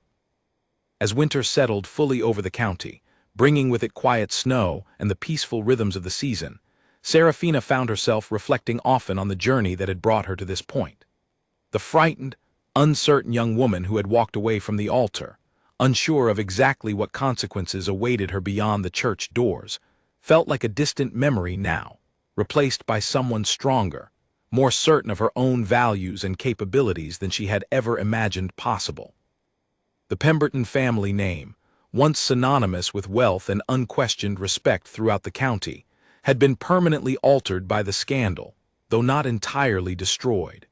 As winter settled fully over the county, bringing with it quiet snow and the peaceful rhythms of the season, Serafina found herself reflecting often on the journey that had brought her to this point. The frightened, uncertain young woman who had walked away from the altar, unsure of exactly what consequences awaited her beyond the church doors, felt like a distant memory now, replaced by someone stronger, more certain of her own values and capabilities than she had ever imagined possible. The Pemberton family name, once synonymous with wealth and unquestioned respect throughout the county, had been permanently altered by the scandal, though not entirely destroyed.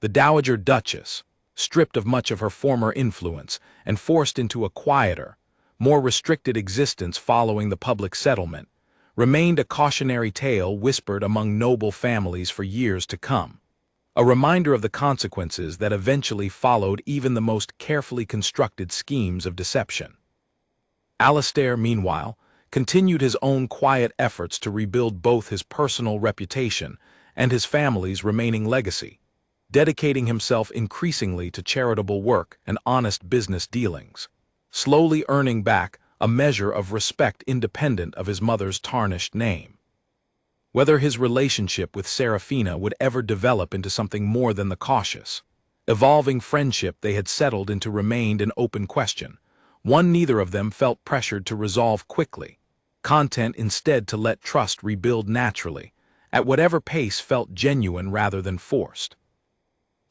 The Dowager Duchess, stripped of much of her former influence and forced into a quieter, more restricted existence following the public settlement, remained a cautionary tale whispered among noble families for years to come, a reminder of the consequences that eventually followed even the most carefully constructed schemes of deception. Alastair, meanwhile, continued his own quiet efforts to rebuild both his personal reputation and his family's remaining legacy, dedicating himself increasingly to charitable work and honest business dealings, slowly earning back a measure of respect independent of his mother's tarnished name. Whether his relationship with Serafina would ever develop into something more than the cautious, evolving friendship they had settled into remained an open question, one neither of them felt pressured to resolve quickly, content instead to let trust rebuild naturally, at whatever pace felt genuine rather than forced.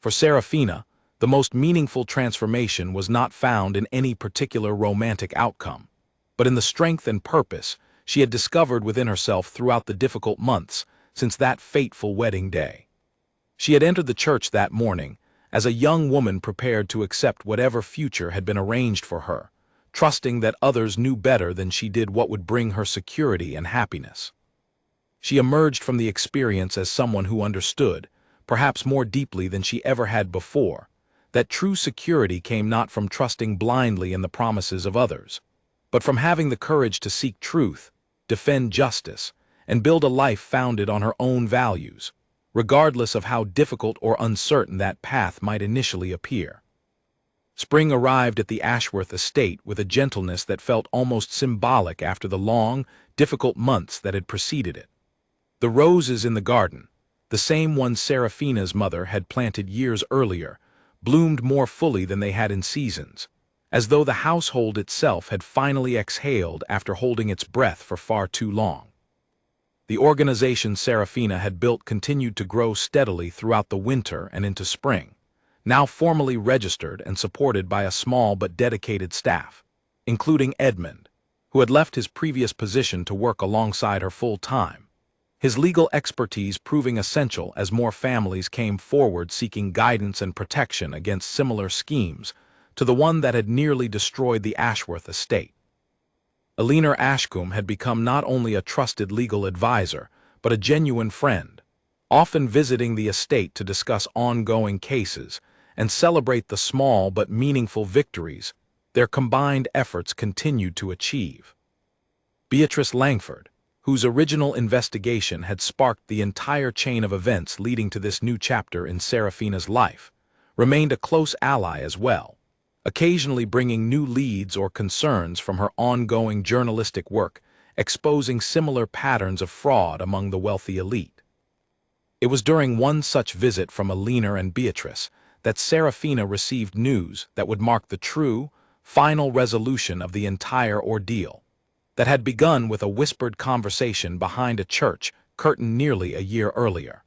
For Serafina, the most meaningful transformation was not found in any particular romantic outcome, but in the strength and purpose she had discovered within herself throughout the difficult months since that fateful wedding day. She had entered the church that morning as a young woman prepared to accept whatever future had been arranged for her, trusting that others knew better than she did what would bring her security and happiness. She emerged from the experience as someone who understood, perhaps more deeply than she ever had before, that true security came not from trusting blindly in the promises of others, but from having the courage to seek truth, defend justice, and build a life founded on her own values, regardless of how difficult or uncertain that path might initially appear. Spring arrived at the Ashworth estate with a gentleness that felt almost symbolic after the long, difficult months that had preceded it. The roses in the garden, the same ones Serafina's mother had planted years earlier, bloomed more fully than they had in seasons, as though the household itself had finally exhaled after holding its breath for far too long. The organization Serafina had built continued to grow steadily throughout the winter and into spring, now formally registered and supported by a small but dedicated staff, including Edmund, who had left his previous position to work alongside her full-time, his legal expertise proving essential as more families came forward seeking guidance and protection against similar schemes to the one that had nearly destroyed the Ashworth estate. Elinor Ashcombe had become not only a trusted legal advisor, but a genuine friend, often visiting the estate to discuss ongoing cases and celebrate the small but meaningful victories their combined efforts continued to achieve. Beatrice Langford, whose original investigation had sparked the entire chain of events leading to this new chapter in Serafina's life, remained a close ally as well, occasionally bringing new leads or concerns from her ongoing journalistic work, exposing similar patterns of fraud among the wealthy elite. It was during one such visit from Alina and Beatrice that Serafina received news that would mark the true, final resolution of the entire ordeal, that had begun with a whispered conversation behind a church curtain nearly a year earlier.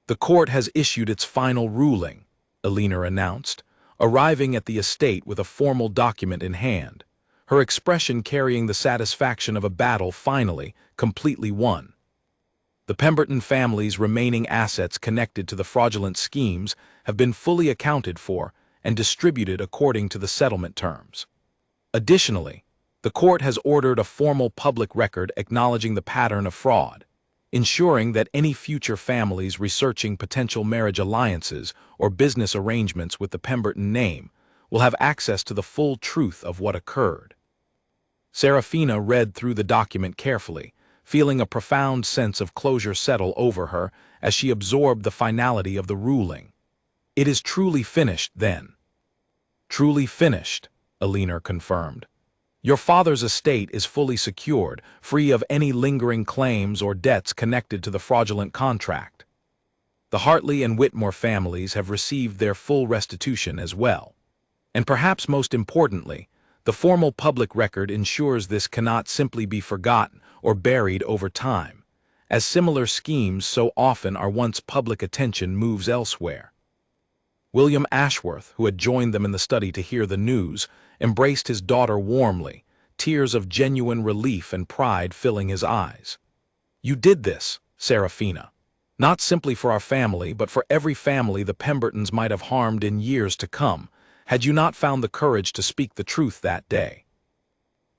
"The court has issued its final ruling," Alina announced, arriving at the estate with a formal document in hand, her expression carrying the satisfaction of a battle finally, completely won. The Pemberton family's remaining assets connected to the fraudulent schemes have been fully accounted for and distributed according to the settlement terms. Additionally, the court has ordered a formal public record acknowledging the pattern of fraud, ensuring that any future families researching potential marriage alliances or business arrangements with the Pemberton name will have access to the full truth of what occurred. Serafina read through the document carefully, feeling a profound sense of closure settle over her as she absorbed the finality of the ruling. "It is truly finished, then." "Truly finished," Alina confirmed. "Your father's estate is fully secured, free of any lingering claims or debts connected to the fraudulent contract. The Hartley and Whitmore families have received their full restitution as well. And perhaps most importantly, the formal public record ensures this cannot simply be forgotten or buried over time, as similar schemes so often are once public attention moves elsewhere." William Ashworth, who had joined them in the study to hear the news, embraced his daughter warmly, tears of genuine relief and pride filling his eyes. "You did this, Serafina, not simply for our family, but for every family the Pembertons might have harmed in years to come, had you not found the courage to speak the truth that day."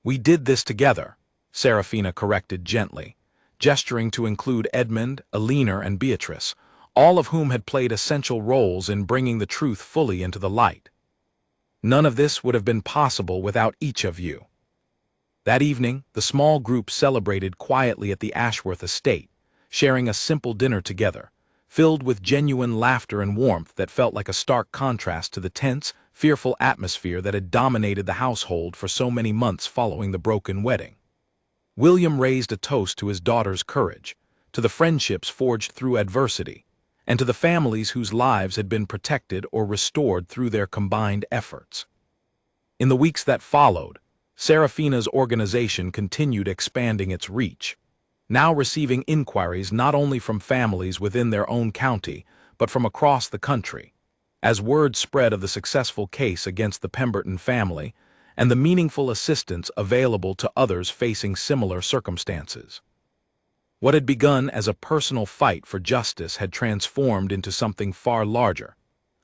"We did this together," Serafina corrected gently, gesturing to include Edmund, Alina, and Beatrice, all of whom had played essential roles in bringing the truth fully into the light. "None of this would have been possible without each of you." That evening, the small group celebrated quietly at the Ashworth estate, sharing a simple dinner together, filled with genuine laughter and warmth that felt like a stark contrast to the tense, fearful atmosphere that had dominated the household for so many months following the broken wedding. William raised a toast to his daughter's courage, to the friendships forged through adversity, and to the families whose lives had been protected or restored through their combined efforts. In the weeks that followed, Serafina's organization continued expanding its reach, now receiving inquiries not only from families within their own county, but from across the country, as word spread of the successful case against the Pemberton family and the meaningful assistance available to others facing similar circumstances. What had begun as a personal fight for justice had transformed into something far larger,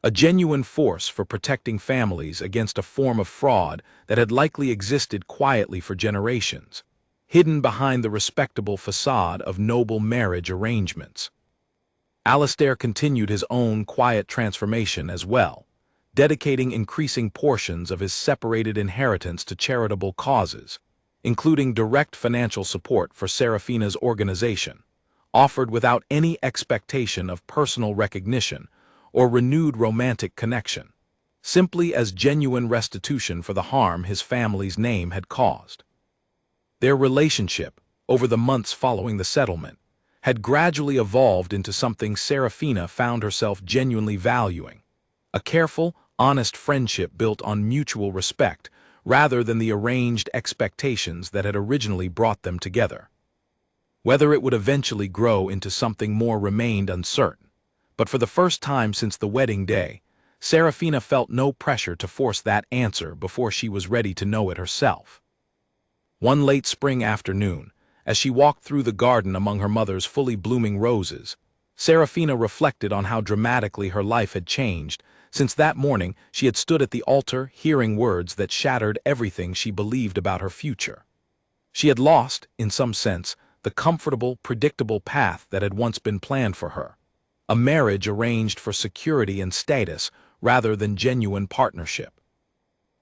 a genuine force for protecting families against a form of fraud that had likely existed quietly for generations, hidden behind the respectable facade of noble marriage arrangements. Alastair continued his own quiet transformation as well, dedicating increasing portions of his separated inheritance to charitable causes, including direct financial support for Serafina's organization, offered without any expectation of personal recognition or renewed romantic connection, simply as genuine restitution for the harm his family's name had caused. Their relationship, over the months following the settlement, had gradually evolved into something Serafina found herself genuinely valuing, a careful, honest friendship built on mutual respect rather than the arranged expectations that had originally brought them together. Whether it would eventually grow into something more remained uncertain, but for the first time since the wedding day, Serafina felt no pressure to force that answer before she was ready to know it herself. One late spring afternoon, as she walked through the garden among her mother's fully blooming roses, Serafina reflected on how dramatically her life had changed since that morning she had stood at the altar hearing words that shattered everything she believed about her future. She had lost, in some sense, the comfortable, predictable path that had once been planned for her. A marriage arranged for security and status rather than genuine partnership.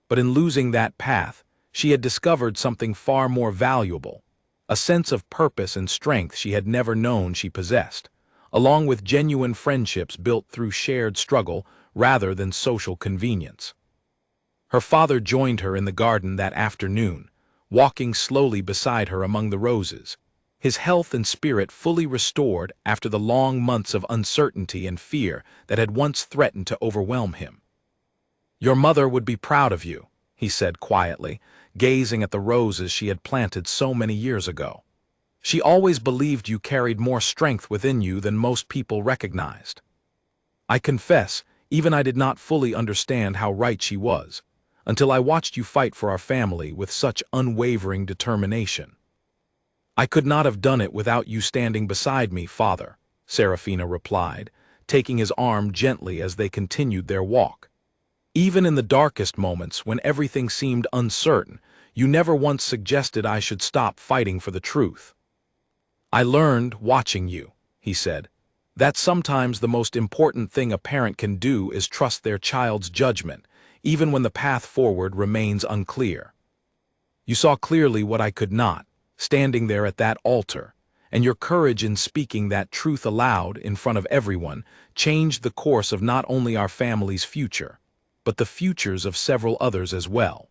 But in losing that path, she had discovered something far more valuable, a sense of purpose and strength she had never known she possessed, along with genuine friendships built through shared struggle rather than social convenience. Her father joined her in the garden that afternoon, walking slowly beside her among the roses, his health and spirit fully restored after the long months of uncertainty and fear that had once threatened to overwhelm him. "Your mother would be proud of you," he said quietly, gazing at the roses she had planted so many years ago. "She always believed you carried more strength within you than most people recognized." I confess, even I did not fully understand how right she was, until I watched you fight for our family with such unwavering determination. "I could not have done it without you standing beside me, Father," Serafina replied, taking his arm gently as they continued their walk. "Even in the darkest moments, when everything seemed uncertain, you never once suggested I should stop fighting for the truth." "I learned watching you," he said, "that sometimes the most important thing a parent can do is trust their child's judgment, even when the path forward remains unclear. You saw clearly what I could not, standing there at that altar, and your courage in speaking that truth aloud in front of everyone changed the course of not only our family's future, but the futures of several others as well."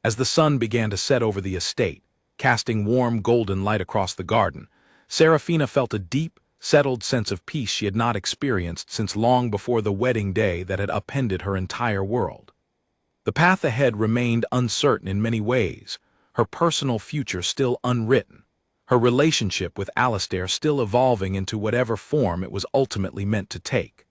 As the sun began to set over the estate, casting warm golden light across the garden, Serafina felt a deep, settled sense of peace she had not experienced since long before the wedding day that had upended her entire world. The path ahead remained uncertain in many ways, her personal future still unwritten, her relationship with Alistair still evolving into whatever form it was ultimately meant to take.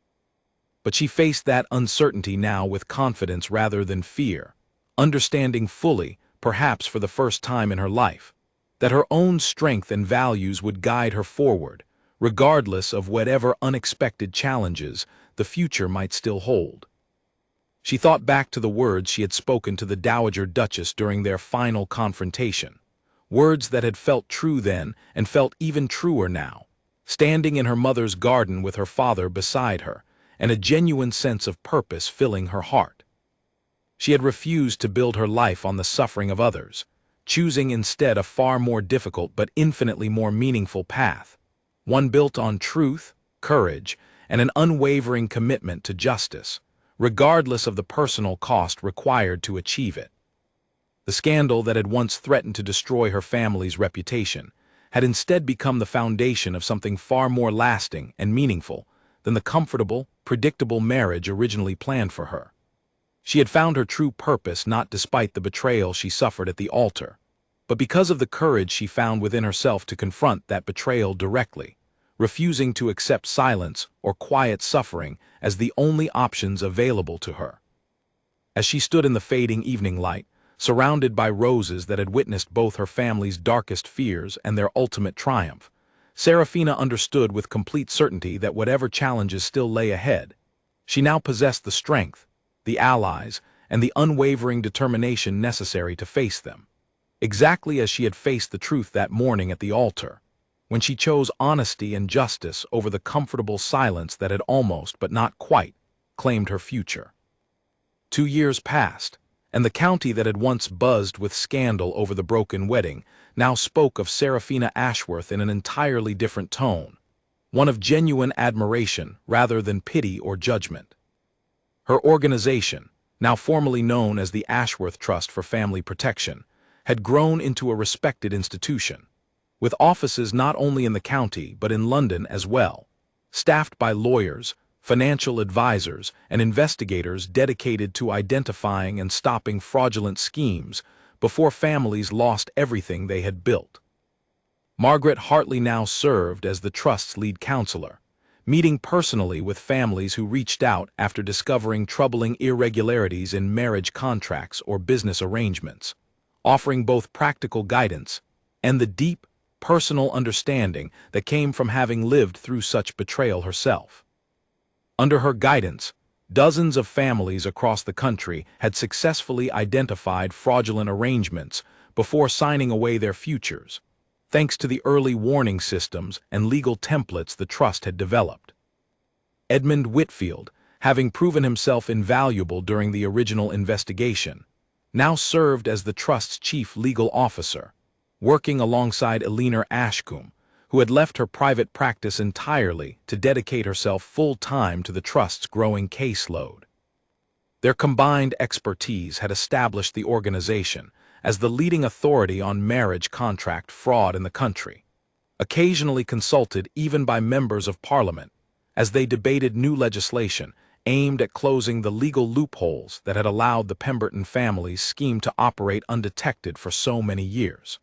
But she faced that uncertainty now with confidence rather than fear, understanding fully, perhaps for the first time in her life, that her own strength and values would guide her forward, regardless of whatever unexpected challenges the future might still hold. She thought back to the words she had spoken to the Dowager Duchess during their final confrontation, words that had felt true then and felt even truer now, standing in her mother's garden with her father beside her, and a genuine sense of purpose filling her heart. She had refused to build her life on the suffering of others, choosing instead a far more difficult but infinitely more meaningful path, one built on truth, courage, and an unwavering commitment to justice, regardless of the personal cost required to achieve it. The scandal that had once threatened to destroy her family's reputation had instead become the foundation of something far more lasting and meaningful than the comfortable, predictable marriage originally planned for her. She had found her true purpose not despite the betrayal she suffered at the altar, but because of the courage she found within herself to confront that betrayal directly, refusing to accept silence or quiet suffering as the only options available to her. As she stood in the fading evening light, surrounded by roses that had witnessed both her family's darkest fears and their ultimate triumph, Serafina understood with complete certainty that whatever challenges still lay ahead, she now possessed the strength, the allies, and the unwavering determination necessary to face them, exactly as she had faced the truth that morning at the altar, when she chose honesty and justice over the comfortable silence that had almost, but not quite, claimed her future. 2 years passed, and the county that had once buzzed with scandal over the broken wedding now spoke of Serafina Ashworth in an entirely different tone, one of genuine admiration rather than pity or judgment. Her organization, now formally known as the Ashworth Trust for Family Protection, had grown into a respected institution, with offices not only in the county but in London as well, staffed by lawyers, financial advisors, and investigators dedicated to identifying and stopping fraudulent schemes before families lost everything they had built. Margaret Hartley now served as the Trust's lead counselor, meeting personally with families who reached out after discovering troubling irregularities in marriage contracts or business arrangements, offering both practical guidance and the deep, personal understanding that came from having lived through such betrayal herself. Under her guidance, dozens of families across the country had successfully identified fraudulent arrangements before signing away their futures, thanks to the early warning systems and legal templates the trust had developed. Edmund Whitfield, having proven himself invaluable during the original investigation, now served as the trust's chief legal officer, working alongside Eleanor Ashcombe, who had left her private practice entirely to dedicate herself full-time to the trust's growing caseload. Their combined expertise had established the organization as the leading authority on marriage contract fraud in the country, occasionally consulted even by members of Parliament as they debated new legislation aimed at closing the legal loopholes that had allowed the Pemberton family's scheme to operate undetected for so many years.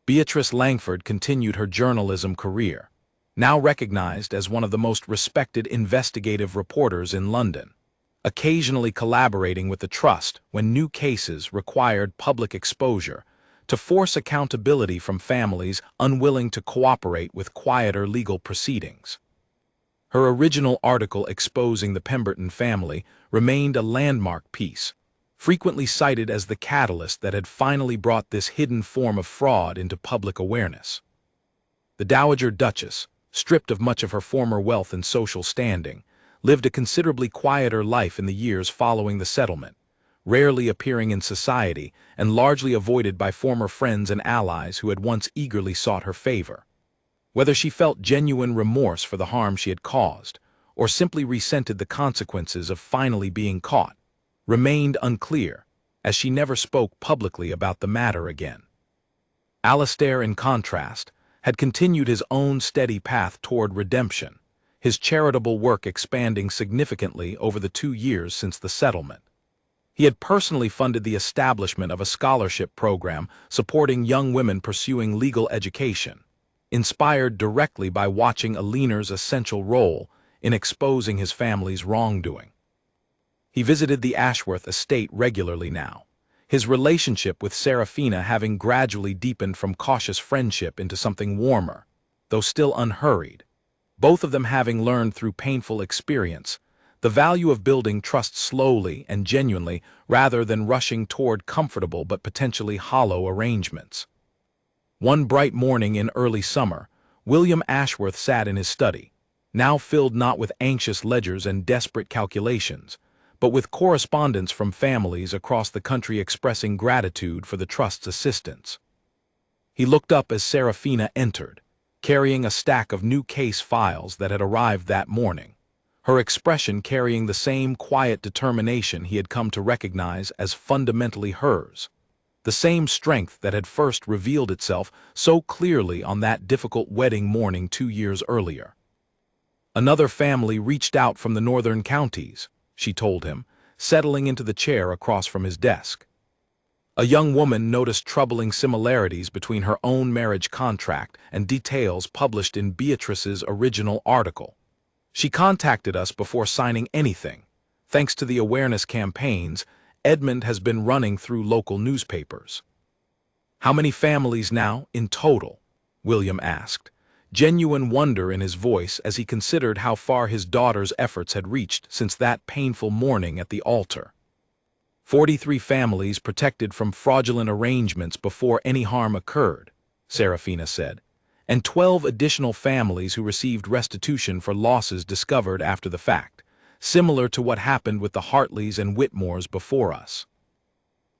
Beatrice Langford continued her journalism career, now recognized as one of the most respected investigative reporters in London, occasionally collaborating with the trust when new cases required public exposure to force accountability from families unwilling to cooperate with quieter legal proceedings. Her original article exposing the Pemberton family remained a landmark piece, frequently cited as the catalyst that had finally brought this hidden form of fraud into public awareness. The Dowager Duchess, stripped of much of her former wealth and social standing, lived a considerably quieter life in the years following the settlement, rarely appearing in society and largely avoided by former friends and allies who had once eagerly sought her favor. Whether she felt genuine remorse for the harm she had caused, or simply resented the consequences of finally being caught, remained unclear, as she never spoke publicly about the matter again. Alastair, in contrast, had continued his own steady path toward redemption, his charitable work expanding significantly over the 2 years since the settlement. He had personally funded the establishment of a scholarship program supporting young women pursuing legal education, inspired directly by watching Eleanor's essential role in exposing his family's wrongdoing. He visited the Ashworth estate regularly now, his relationship with Seraphina having gradually deepened from cautious friendship into something warmer, though still unhurried, both of them having learned through painful experience the value of building trust slowly and genuinely rather than rushing toward comfortable but potentially hollow arrangements. One bright morning in early summer, William Ashworth sat in his study, now filled not with anxious ledgers and desperate calculations, but with correspondence from families across the country expressing gratitude for the trust's assistance. He looked up as Seraphina entered, carrying a stack of new case files that had arrived that morning, her expression carrying the same quiet determination he had come to recognize as fundamentally hers, the same strength that had first revealed itself so clearly on that difficult wedding morning 2 years earlier. Another family reached out from the northern counties, she told him, settling into the chair across from his desk. A young woman noticed troubling similarities between her own marriage contract and details published in Beatrice's original article. She contacted us before signing anything. Thanks to the awareness campaigns Edmund has been running through local newspapers. How many families now, in total? William asked, genuine wonder in his voice as he considered how far his daughter's efforts had reached since that painful morning at the altar. 43 families protected from fraudulent arrangements before any harm occurred, Seraphina said, and 12 additional families who received restitution for losses discovered after the fact, similar to what happened with the Hartleys and Whitmores before us.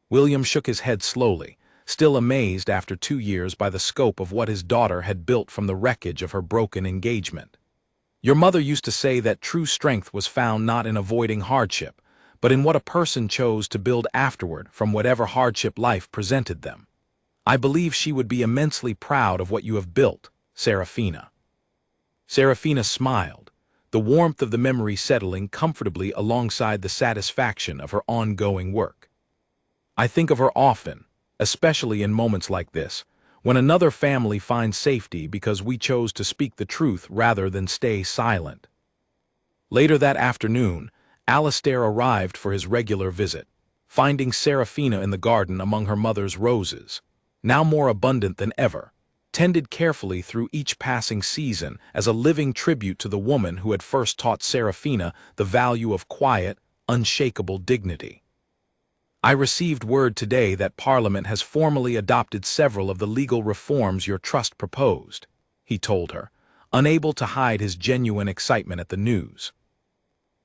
William shook his head slowly, still amazed after 2 years by the scope of what his daughter had built from the wreckage of her broken engagement. Your mother used to say that true strength was found not in avoiding hardship, but in what a person chose to build afterward from whatever hardship life presented them. I believe she would be immensely proud of what you have built, Seraphina. Seraphina smiled, the warmth of the memory settling comfortably alongside the satisfaction of her ongoing work. I think of her often, especially in moments like this, when another family finds safety because we chose to speak the truth rather than stay silent. Later that afternoon, Alastair arrived for his regular visit, finding Seraphina in the garden among her mother's roses, now more abundant than ever, tended carefully through each passing season as a living tribute to the woman who had first taught Seraphina the value of quiet, unshakable dignity. I received word today that Parliament has formally adopted several of the legal reforms your trust proposed, he told her, unable to hide his genuine excitement at the news.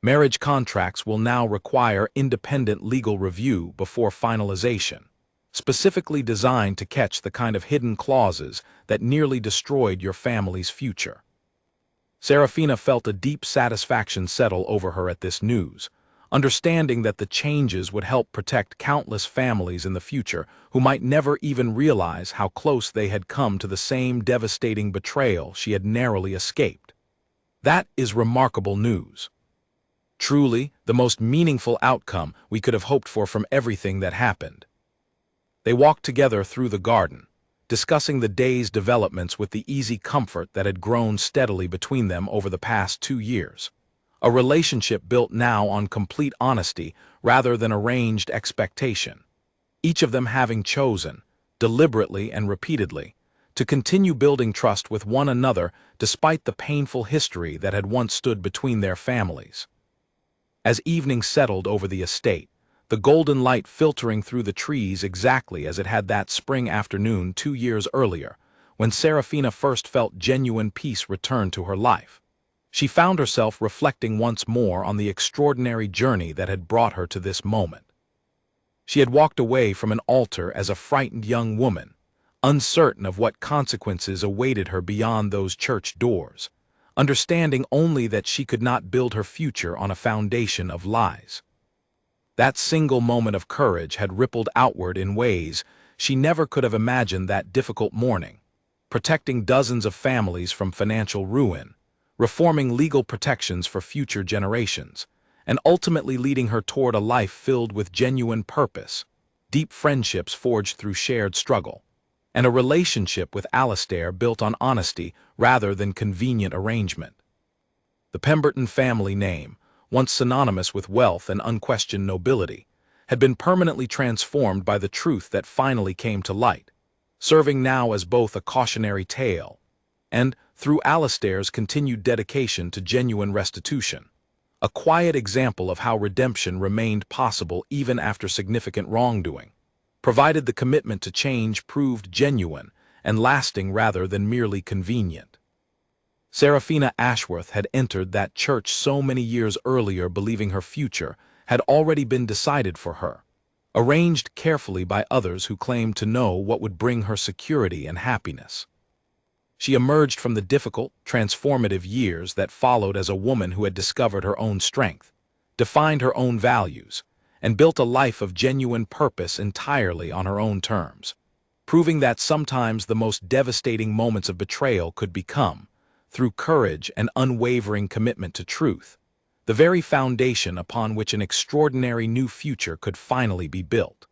Marriage contracts will now require independent legal review before finalization, specifically designed to catch the kind of hidden clauses that nearly destroyed your family's future. Serafina felt a deep satisfaction settle over her at this news, understanding that the changes would help protect countless families in the future who might never even realize how close they had come to the same devastating betrayal she had narrowly escaped. That is remarkable news. Truly, the most meaningful outcome we could have hoped for from everything that happened. They walked together through the garden, discussing the day's developments with the easy comfort that had grown steadily between them over the past 2 years. A relationship built now on complete honesty rather than arranged expectation. Each of them having chosen, deliberately and repeatedly, to continue building trust with one another despite the painful history that had once stood between their families. As evening settled over the estate, the golden light filtering through the trees exactly as it had that spring afternoon 2 years earlier, when Serafina first felt genuine peace return to her life. She found herself reflecting once more on the extraordinary journey that had brought her to this moment. She had walked away from an altar as a frightened young woman, uncertain of what consequences awaited her beyond those church doors, understanding only that she could not build her future on a foundation of lies. That single moment of courage had rippled outward in ways she never could have imagined that difficult morning, protecting dozens of families from financial ruin, reforming legal protections for future generations, and ultimately leading her toward a life filled with genuine purpose, deep friendships forged through shared struggle, and a relationship with Alistair built on honesty rather than convenient arrangement. The Pemberton family name, once synonymous with wealth and unquestioned nobility, had been permanently transformed by the truth that finally came to light, serving now as both a cautionary tale and, through Alistair's continued dedication to genuine restitution, a quiet example of how redemption remained possible even after significant wrongdoing, provided the commitment to change proved genuine and lasting rather than merely convenient. Serafina Ashworth had entered that church so many years earlier believing her future had already been decided for her, arranged carefully by others who claimed to know what would bring her security and happiness. She emerged from the difficult, transformative years that followed as a woman who had discovered her own strength, defined her own values, and built a life of genuine purpose entirely on her own terms, proving that sometimes the most devastating moments of betrayal could become, through courage and unwavering commitment to truth, the very foundation upon which an extraordinary new future could finally be built.